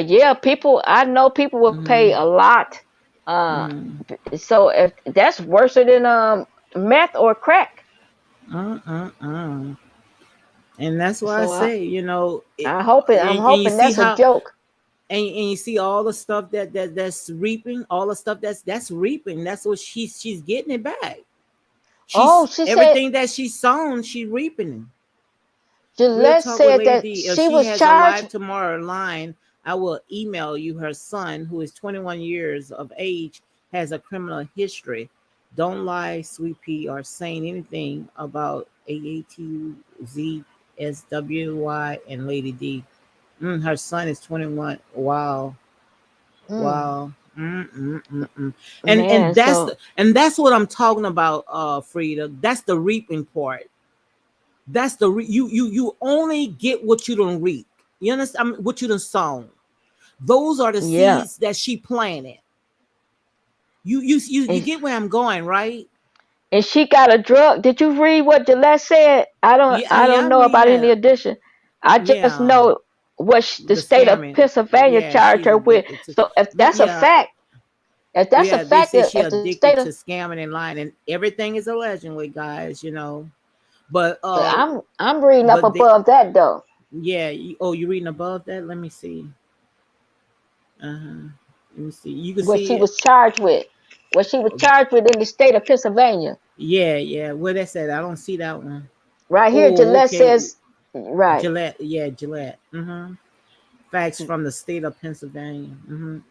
yeah, people I know people will pay Mm-hmm. a lot. Uh, Mm-hmm. so if that's worse than meth or crack. Uh-uh-uh. And that's why I So say, I'm and you hoping see that's a how joke. and you see all the stuff that's reaping, all the stuff that's reaping. That's what she's getting it back. Oh, She's she said everything that she's sown, she's reaping. We'll Gillette talk with said Lady that D. If she she was has a charged. live tomorrow line, I will email you. Her son, who is 21 years of age, has a criminal history. Don't lie, Sweet Pea, or saying anything about AATUZSWY and Lady D. Her son is 21. Wow. Mm, Wow. Mm. And man, so that's what I'm talking about, Frida. That's the reaping part. That's you only get what you don't reap. You understand? I mean, what you done sown. Those are the yeah, seeds that she planted. You and, get where I'm going, right? and she got a drug. Did you read what Gillette said? Yeah, I yeah, don't I know read about any that. addition. I just Yeah, know what the the state of scamming. Pennsylvania Yeah, charged she's her with. addicted to. So if that's a Yeah, fact, if that's a yeah. They fact, say she if the state addicted of to scamming and lying, and everything is allegedly, guys. But But I'm reading up but they, above that though. yeah. You reading above that? Let me see. Uh-huh. Let me see. You can What see she it. was charged with. What she was charged with in the state of Pennsylvania. Yeah, yeah. Where that said, I don't see that one. Right here, Oh, Gillette okay. says right. Gillette. Yeah, Gillette. Facts from the state of Pennsylvania.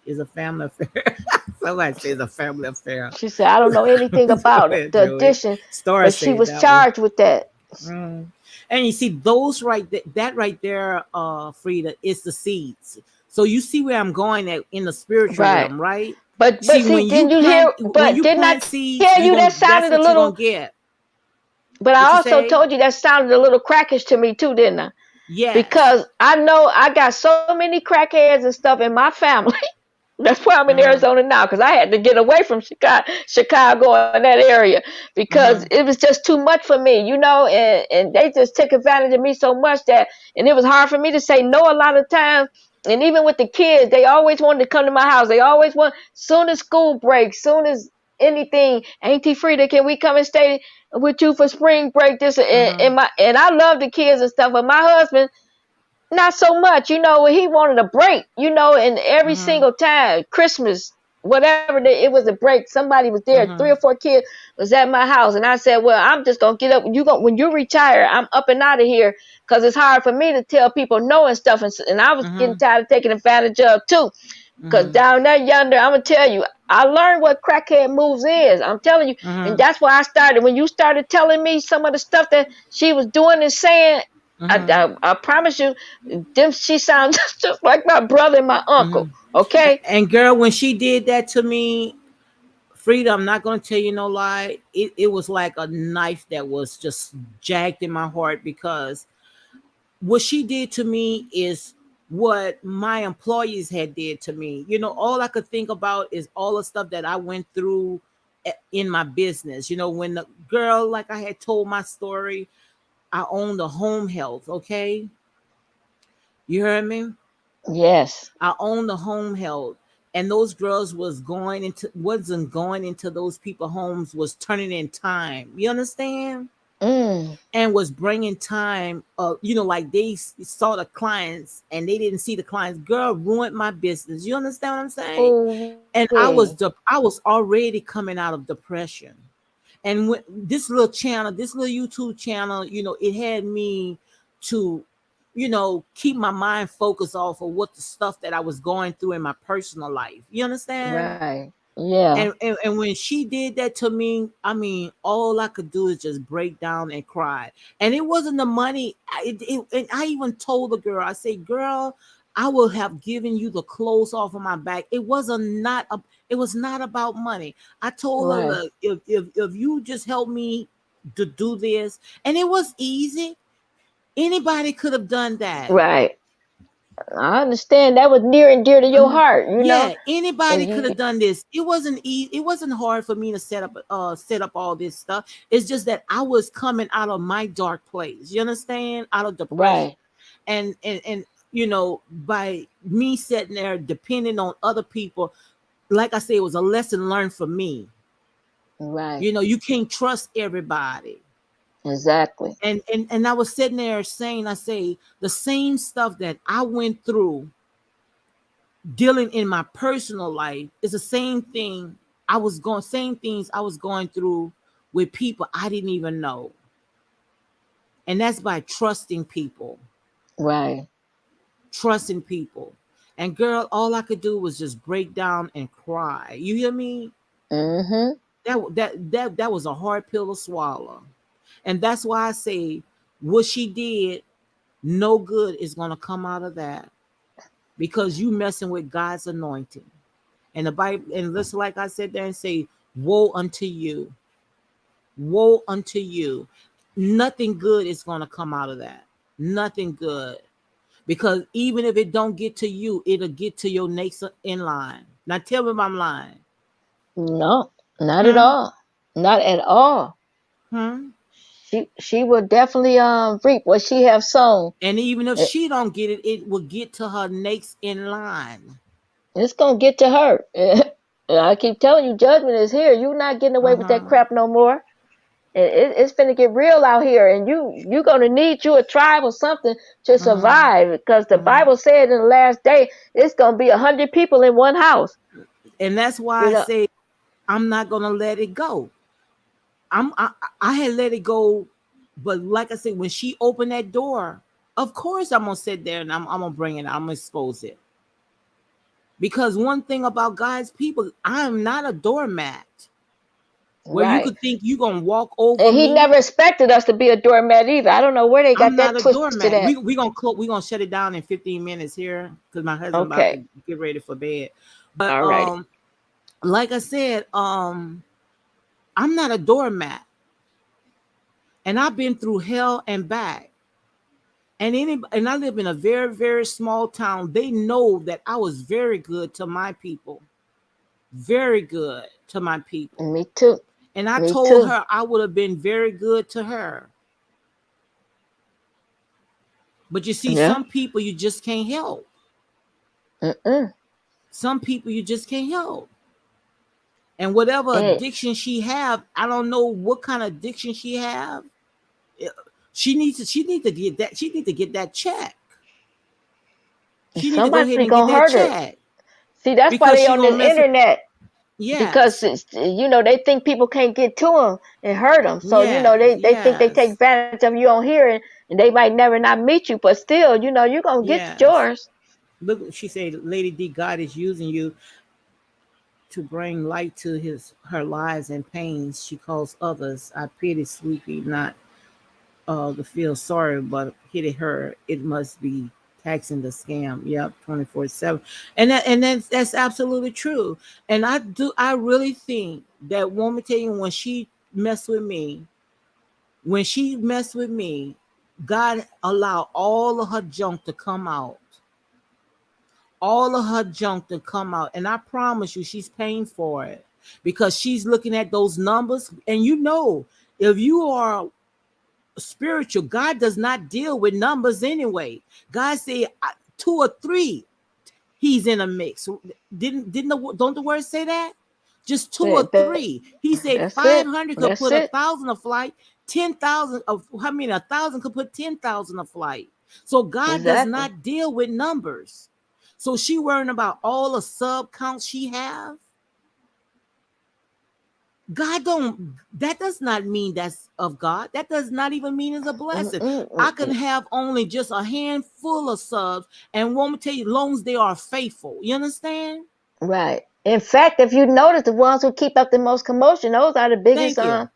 Is a family affair. Somebody says a family affair. She said, I don't know anything Go about ahead, the Joey. addition, Star but she said was that one. charged with that. Mm. And you see those that right there, Frida, is the seeds. So you see where I'm going at in the spiritual Right. realm, right? But See, see, didn't you hear when but you didn't I plant seeds, tell you that that's sounded a what you're gonna little get. but What I you also say? told you that sounded a little crackish to me too, didn't I? Yes. because I know I got so many crackheads and stuff in my family. That's why I'm in Uh-huh. Arizona now, because I had to get away from Chicago and that area because Uh-huh. it was just too much for me, and they just took advantage of me so much and it was hard for me to say no a lot of times. And even with the kids, they always wanted to come to my house. They always want, soon as school breaks, soon as anything, Auntie Frida, can we come and stay with you for spring break? This Uh-huh. and I love the kids and stuff, but my husband not so much, he wanted a break, and every Uh-huh. single time, Christmas, whatever, it was a break. Somebody was there, Uh-huh. 3 or 4 kids was at my house, and I said, "Well, I'm just gonna get up. When you retire, I'm up and out of here, because it's hard for me to tell people no and stuff." And I was Uh-huh. getting tired of taking advantage of too, because Uh-huh. down there yonder, I'm gonna tell you, I learned what crackhead moves is. I'm telling you, and Uh-huh. that's why I started. When you started telling me some of the stuff that she was doing and saying, I, Uh-huh. I, I promise you, she sounds just like my brother and my Uh-huh. uncle. Okay? And girl, when she did that to me, Frida, I'm not gonna tell you no lie. It was like a knife that was just jagged in my heart, because what she did to me is what my employees had did to me. All I could think about is all the stuff that I went through in my business. When the girl, like I had told my story, I owned a home health. Okay, you heard me. Yes. I owned the home health, and those girls wasn't going into those people homes, was turning in time. You understand? Mm. And was bringing time. Like they saw the clients and they didn't see the clients. Girl, ruined my business. You understand what I'm saying? Oh, And wait. I was already coming out of depression. And when this little channel, this little YouTube channel, it had me to, keep my mind focused off of what the stuff that I was going through in my personal life. You understand? Right. Yeah. And when she did that to me, I mean, all I could do is just break down and cry. And it wasn't the money. And I even told the girl, I say, girl, I will have given you the clothes off of my back. It was not about money. I told her, Right. look, if you just help me to do this, and it was easy. Anybody could have done that. Right. I understand that was near and dear to your Mhm. heart. Yeah, anybody And could have done this. It wasn't It wasn't hard for me to set up all this stuff. It's just that I was coming out of my dark place. You understand? Out of depression. right. And by me sitting there depending on other people, like I say, it was a lesson learned for me. Right. You can't trust everybody. Exactly. And I was sitting there saying, I say, the same stuff that I went through dealing in my personal life is the same things I was going through with people I didn't even know. And that's by Right. trusting people. And girl, all I could do was just break down and cry. You hear me? Mm-hmm. That was a hard pill to swallow. And that's why I say what she did, no good is going to come out of that, because you messing with God's anointing. And the Bible, and just like I said there and say, woe unto you, woe unto you. Nothing good is going to come out of that. Nothing good. Because even if it don't get to you, it'll get to your next in line. Now tell me if I'm lying. No, not at Hmm? all. Not at all. Hmm? She will definitely reap what she have sown. And even if It, she don't get it, it will get to her next in line. it's gonna get to her. I keep telling you, judgment is here. You're not getting away with that Uh-huh. crap no more. It's finna get real out here, and you're gonna need you a tribe or something to Uh-huh. survive, because the Uh-huh. Bible said in the last day it's gonna be 100 people in one house. And that's why You I know, say I'm not gonna let it go. I had let it go, but like I said, when she opened that door, of course I'm gonna sit there and I'm gonna bring it. I'm gonna expose it. Because one thing about God's people, I'm not a doormat where you right? could think you're gonna walk over And he me. never expected us to be a doormat either. I don't know where they I'm got not that a twisted doormat. at. We gonna shut it down in 15 minutes here because my husband about Okay, to get ready for bed. But all right. like I said, I'm not a doormat, and I've been through hell and back. And I live in a very, very small town. They know that I was very good to my people. Very good to my people. Me too. And I Me told too. her I would have been very good to her. But you see, Yeah. some people you just can't help. Mm-mm. Some people you just can't help. And whatever And addiction she have, I don't know what kind of addiction she have. She needs to get that. She needs to get that check. She need to go ahead somebody and get gonna that hurt her. check See, that's why because they she on gonna the mess with. internet, because Yes, they think people can't get to them and hurt them. So yes, they think they take yes, advantage of you on here, and they might never not meet you, but still, you're gonna get yes. yours. Look, she said, Lady D, God is using you to bring light to her lives and pains. She calls others. I pity Sleepy, not to feel sorry, but hitting her. It must be taxing the scam. Yep, 24/7. And that's absolutely true. And I really think that woman tell you messed with me, when she messed with me, God allowed all of her junk to come out. All of her junk to come out. And I promise you, she's paying for it because she's looking at those numbers. And if you are spiritual, God does not deal with numbers anyway. God said 2 or 3, he's in a mix. Don't the words say that? Just 2 or That, that, 3. He said that's it. 500 could That's put it. 1,000 a flight, 10,000 of 1,000 could put 10,000 a flight. So God does Exactly. not deal with numbers. So she worrying about all the sub counts she have. That does not mean that's of God. That does not even mean it's a blessing. I can have only just a handful of subs and won't tell you, long as they are faithful. You understand? Right. In fact, if you notice, the ones who keep up the most commotion, those are the biggest. Thank you.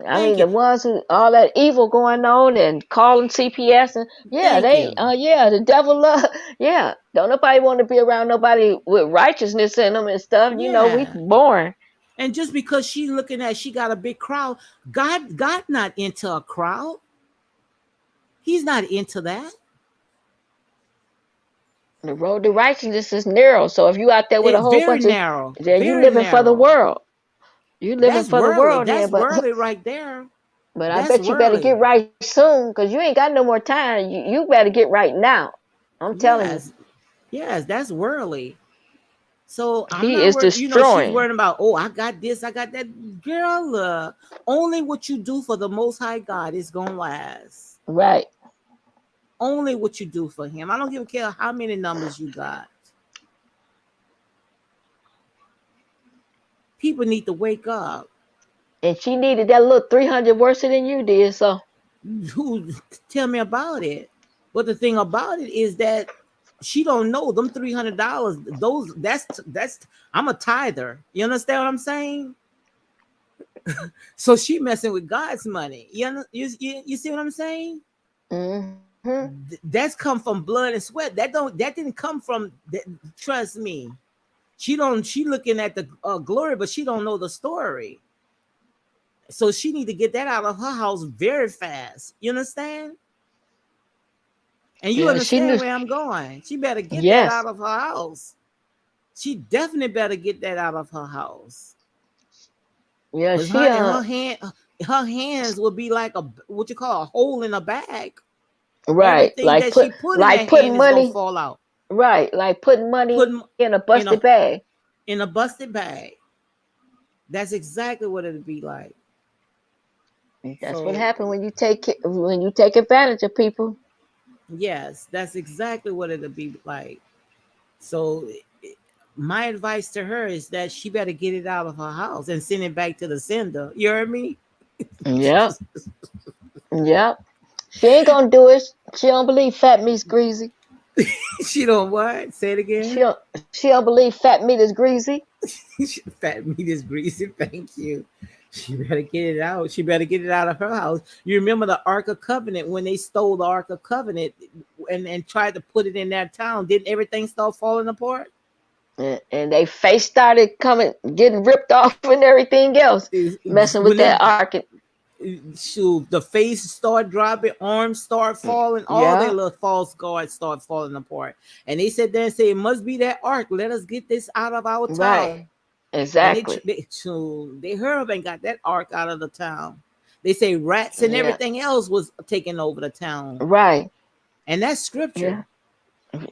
I mean, the ones who all that evil going on and calling CPS and Thank you. the devil love. Yeah, don't nobody want to be around nobody with righteousness in them and stuff. We Yeah. born. And just because she's looking at, she got a big crowd, God not into a crowd. He's not into that. The road to righteousness is narrow. So if you out there with a It's whole very bunch of, narrow. then you Very living for the narrow. world. You living That's for the worldly. world That's then, but worldly right there. but I That's bet you better get worldly. right soon, because you ain't got no more time. You better get right now. I'm telling you. Yes, that's worldly. So I'm He not is worried. She's destroying. worried about, oh, I got this, I got that. Girl, only what you do for the Most High God is gonna last. Right. Only what you do for Him. I don't give a care how many numbers you got. People need to wake up. And she needed that little 300 worse than you did. So Who tell me about it? But the thing about it is that she don't know them $300. That's I'm a tither. You understand what I'm saying? So she messing with God's money. You see what I'm saying? That's come from blood and sweat. That didn't come from. Trust me. She looking at the glory, but she don't know the story. So she need to get that out of her house very fast. You understand? And you understand where I'm going. She better get that out of her house. She definitely better get that out of her house. Yeah, her hands will be like what you call a hole in a bag. Right. Everything that she put in that hand is gonna fall out. Right, like putting money in a busted bag. In a busted bag. That's exactly what it'd be like. That's what happened when you take advantage of people. Yes, that's exactly what it'll be like. So my advice to her is that she better get it out of her house and send it back to the sender. You heard me? Yep. Yep. She ain't gonna do it. She don't believe fat meat's greasy. She don't what? Say it again. She don't believe fat meat is greasy. Fat meat is greasy. Thank you. She better get it out. She better get it out of her house. You remember the Ark of Covenant when they stole the Ark of Covenant and tried to put it in that town? Didn't everything start falling apart? And they face started getting ripped off and everything else, messing with that Ark. shoot, the face start dropping, arms start falling, all their Yeah, little false guards start falling apart. And they said there and say, it must be that ark. Let us get this out of our right. town. And Exactly. they hurry up and got that ark out of the town. They say rats and Yeah, everything else was taking over the town. right. And that's scripture. Yeah.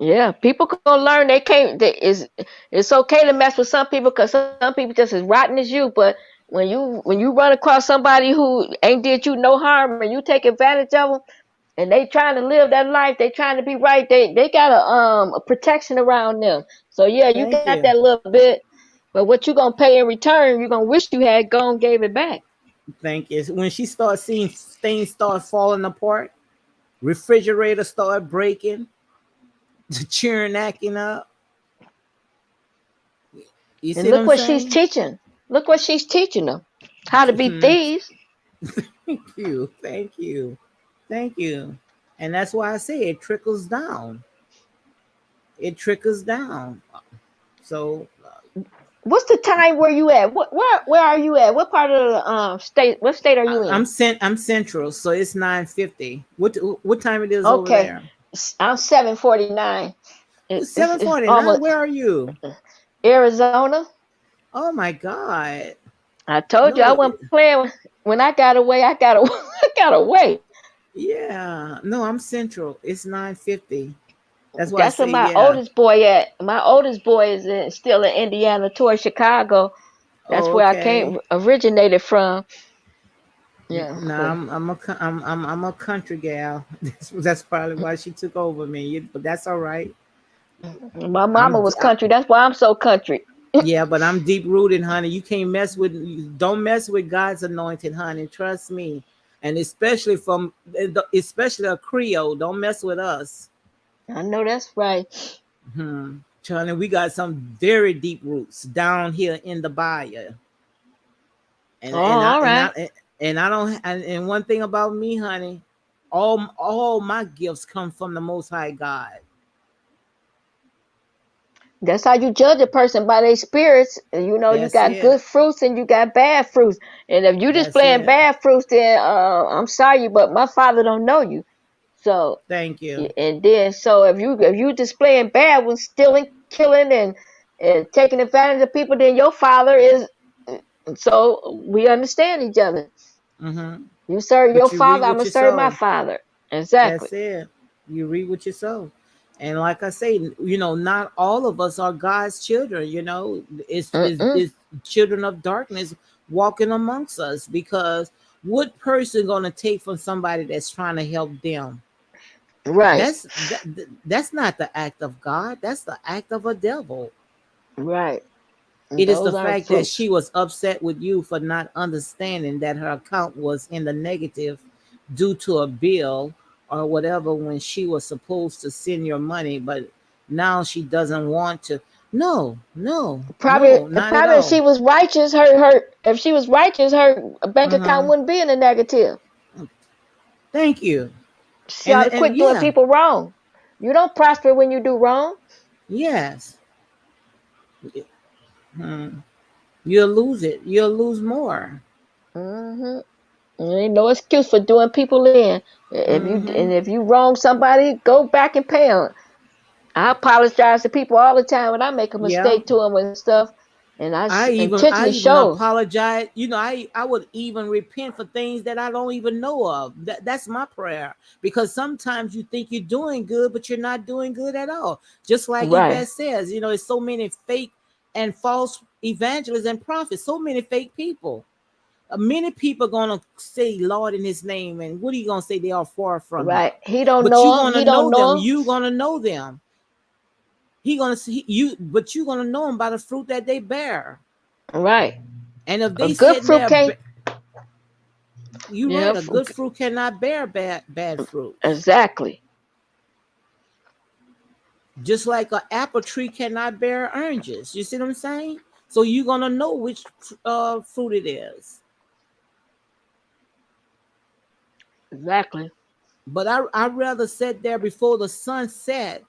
Yeah, people gonna learn. They can't. It's okay to mess with some people because some people just as rotten as you. But when you run across somebody who ain't did you no harm and you take advantage of them and they trying to live that life, they trying to be right. They got a protection around them. So yeah, you Thank got you. that little bit, but what you gonna pay in return? You gonna wish you had gone gave it back. Thank you. When she starts seeing things start falling apart, refrigerator start breaking, the churn acting up. You And see what look I'm what she's saying? teaching. Look what she's teaching them. How to be Mhm. thieves. Thank you. Thank you. Thank you. And that's why I say it trickles down. It trickles down. So What's the time where you at? Where are you at? What part of the state? What state are you in? I'm central, so it's 9:50. What time it is over Okay, there? I'm 7:49. It's 7:49. almost Where are you? Arizona. Oh my God. I told you No, I wasn't playing. When I got away, I got away. I got away. yeah. No, I'm central. It's 9:50. That's why I That's where say my yeah. oldest boy at. My oldest boy is still in Indiana, towards Chicago. That's Oh, where I okay. came originated from. Yeah, No, but I'm a country gal. That's probably why she took over me. But that's all right. my mama I'm was country. That's why I'm so country. Yeah, but I'm deep rooted, honey. You can't mess with. Don't mess with God's anointed, honey. Trust me, and especially a Creole. Don't mess with us. I know that's right. Honey, we got some very deep roots down here in the bayou, and Oh, and I all and right. I and I don't. And one thing about me, honey, all my gifts come from the Most High God. That's how you judge a person by their spirits. You know, you That's got good it. fruits and you got bad fruits. And if you That's displaying it. bad fruits, then I'm sorry, but my father don't know you. So Thank you. and then so if you displaying bad ones, stealing, killing, and taking advantage of people, then your father is. So we understand each other. hmm You serve your But you reap father, I'm what gonna you serve my sow. father. Exactly. That's it. You reap what you sow. And like I say, not all of us are God's children. Mm-mm. It's children of darkness walking amongst us because what person gonna take from somebody that's trying to help them? Right. That's not the act of God. That's the act of a devil. Right. It is the Those aren't fact that fruits. she was upset with you for not understanding that her account was in the negative due to a bill or whatever when she was supposed to send your money, but now she doesn't want to. No, no, Probably, no, not at probably if all. she was righteous, her if she was righteous, her bank account Uh-huh. wouldn't be in the negative. Thank you. She ought And to and quit doing yeah, people wrong. You don't prosper when you do wrong. yes. Hmm. You'll lose it. You'll lose more. Hmm. Ain't no excuse for doing people in. Hmm. If you wrong somebody, go back and pay them. I apologize to people all the time when I make a Yeah. mistake to them and stuff, and I intentionally even show. apologize. I would even repent for things that I don't even know of. That's my prayer because sometimes you think you're doing good, but you're not doing good at all. Just like Right, Yvette says, it's so many fake and false evangelists and prophets, so many fake people. Many people gonna say Lord in His name, and what are you gonna say? They are far from Him, right. He don't but you know him. gonna He don't know them. know him. You gonna know them. He gonna see you, but you gonna know them by the fruit that they bear. Right. And if A they good sitting fruit there, can't. you Yeah, right, a good fruit cannot bear bad fruits. exactly. Just like an apple tree cannot bear oranges. You see what I'm saying? So you're gonna know which fruit it is. Exactly. But I rather sit there before the sun set,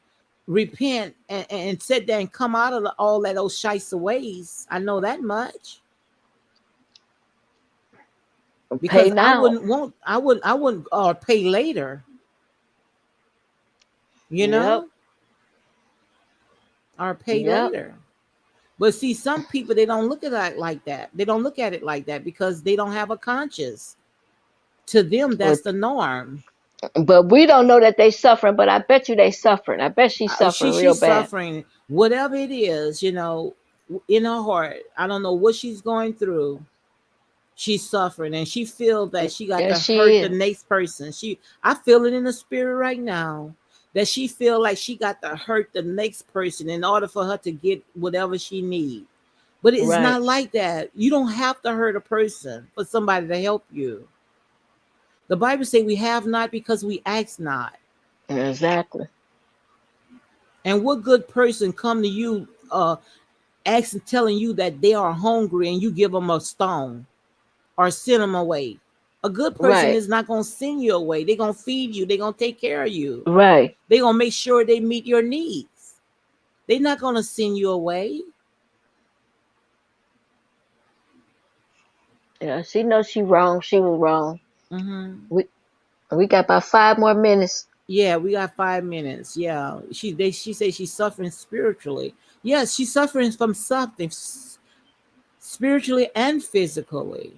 repent and sit there and come out of all that those shiesty ways. I know that much. Pay because now. I wouldn't pay later, you Yep. know, or pay Yep. later. But see, some people, they don't look at it like that. They don't look at it like that because they don't have a conscience. To them, that's But the norm. we don't know that they suffering. But I bet you they suffering. I bet she's suffering real She's bad. suffering, whatever it is, in her heart. I don't know what she's going through. She's suffering, and she feels that she got Yeah, to she hurt the is. next person. I feel it in the spirit right now that she feel like she got to hurt the next person in order for her to get whatever she needs. But it's Right. not like that. You don't have to hurt a person for somebody to help you. The Bible says we have not because we ask not. Exactly. And what good person come to you asking, telling you that they are hungry and you give them a stone or send them away? A good person Right. is not going to send you away. They're going to feed you. They're going to take care of you. Right. They're going to make sure they meet your needs. They're not going to send you away. Yeah. She knows she wrong. She was wrong. Mm-hmm. We got about 5 more minutes. Yeah, we got 5 minutes. Yeah, she says she's suffering spiritually. Yes, she's suffering from something spiritually and physically.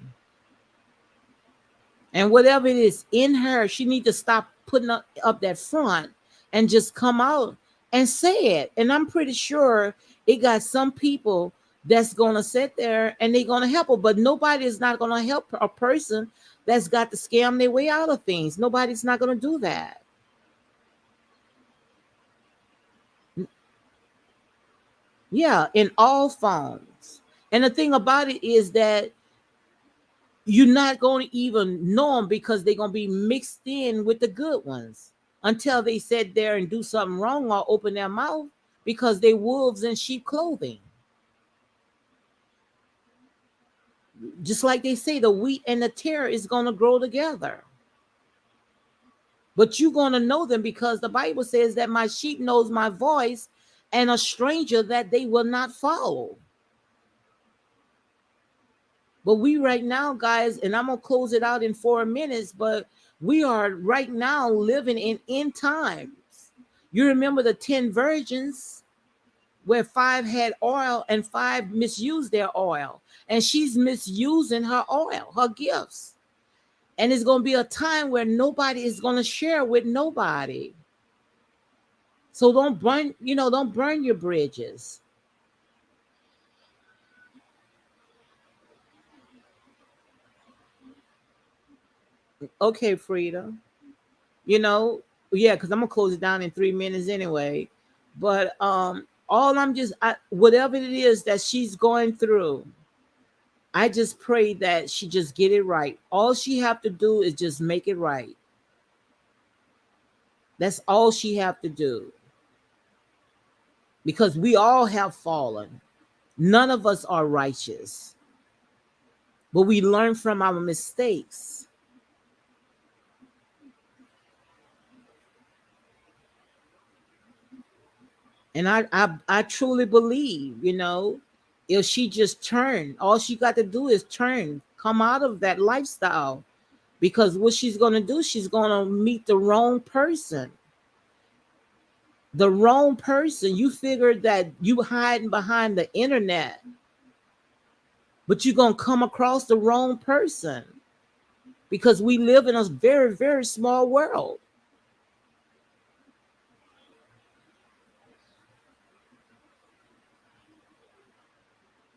And whatever it is in her, she needs to stop putting up that front and just come out and say it. And I'm pretty sure it got some people that's going to sit there and they're going to help her. But nobody is not going to help a person that's got to scam their way out of things. Nobody's not going to do that. Yeah, in all forms. And the thing about it is that you're not going to even know them because they're going to be mixed in with the good ones until they sit there and do something wrong or open their mouth because they're wolves in sheep clothing. Just like they say, the wheat and the tare is going to grow together. But you're going to know them because the Bible says that my sheep knows my voice and a stranger that they will not follow. But we right now, guys, and I'm going to close it out in 4 minutes, but we are right now living in end times. You remember the 10 virgins where 5 had oil and 5 misused their oil. And she's misusing her oil, her gifts. And it's going to be a time where nobody is going to share with nobody. So don't burn your bridges. Okay, Frida. Yeah, because I'm gonna close it down in 3 minutes anyway. But whatever it is that she's going through, I just pray that she just get it right. All she have to do is just make it right. That's all she have to do. Because we all have fallen. None of us are righteous. But we learn from our mistakes. And I truly believe, if she just turn, all she got to do is turn, come out of that lifestyle. Because what she's going to do, she's going to meet the wrong person. The wrong person. You figured that you hiding behind the internet, but you're going to come across the wrong person. Because we live in a very, very small world.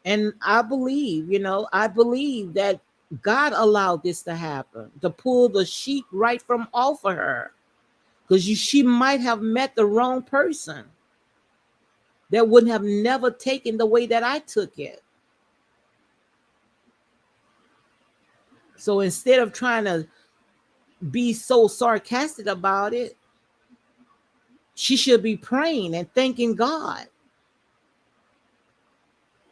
And I believe that God allowed this to happen, to pull the sheep right from off of her. Because she might have met the wrong person that wouldn't have never taken the way that I took it. So instead of trying to be so sarcastic about it, she should be praying and thanking God.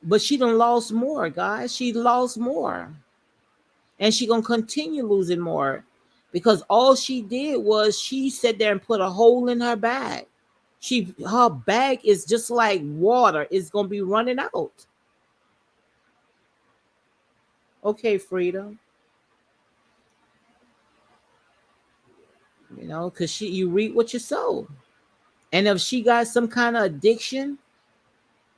But she done lost more, guys. She lost more. And she gonna continue losing more. Because all she did was she sat there and put a hole in her bag. Her bag is just like water. It's gonna be running out. Okay, Frida. because you reap what you sow. And if she got some kind of addiction,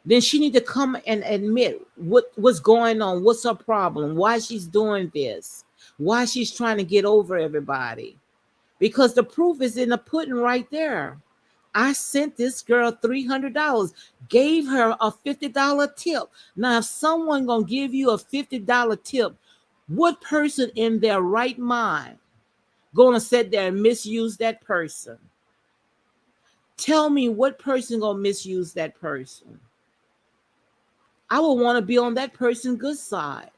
then she need to come and admit what's going on, what's her problem, why she's doing this, why she's trying to get over everybody. Because the proof is in the pudding right there. I sent this girl $300, gave her a $50 tip. Now, if someone gonna give you a $50 tip, what person in their right mind gonna sit there and misuse that person? Tell me what person gonna misuse that person. I would want to be on that person's good side.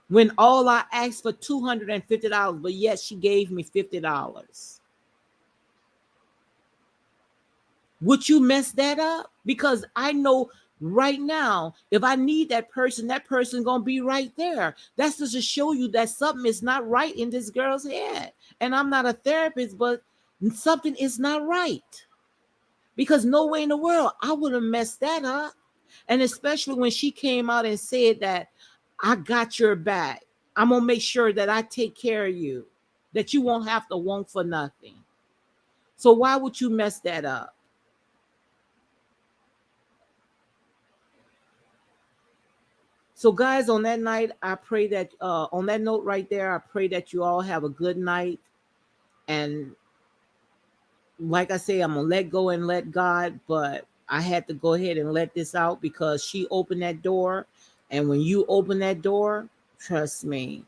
When all I asked for $250, but yet she gave me $50. Would you mess that up? Because I know right now, if I need that person gonna be right there. That's just to show you that something is not right in this girl's head. And I'm not a therapist, but something is not right. Because no way in the world I would have messed that up. And especially when she came out and said that I got your back. I'm gonna make sure that I take care of you, that you won't have to want for nothing. So why would you mess that up? So guys, on that night, I pray that on that note right there, I pray that you all have a good night. And like I say, I'm gonna let go and let God, but I had to go ahead and let this out because she opened that door. And when you open that door, trust me,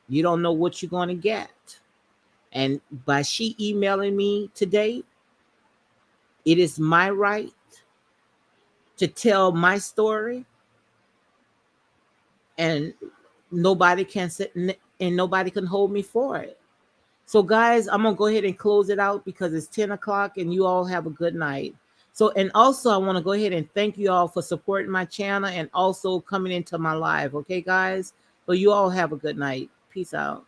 you don't know what you're going to get. And by she emailing me today, it is my right to tell my story. And nobody can sit and nobody can hold me for it. So guys, I'm gonna go ahead and close it out because it's 10 o'clock and you all have a good night. So, and also I want to go ahead and thank you all for supporting my channel and also coming into my live. Okay, guys? So you all have a good night. Peace out.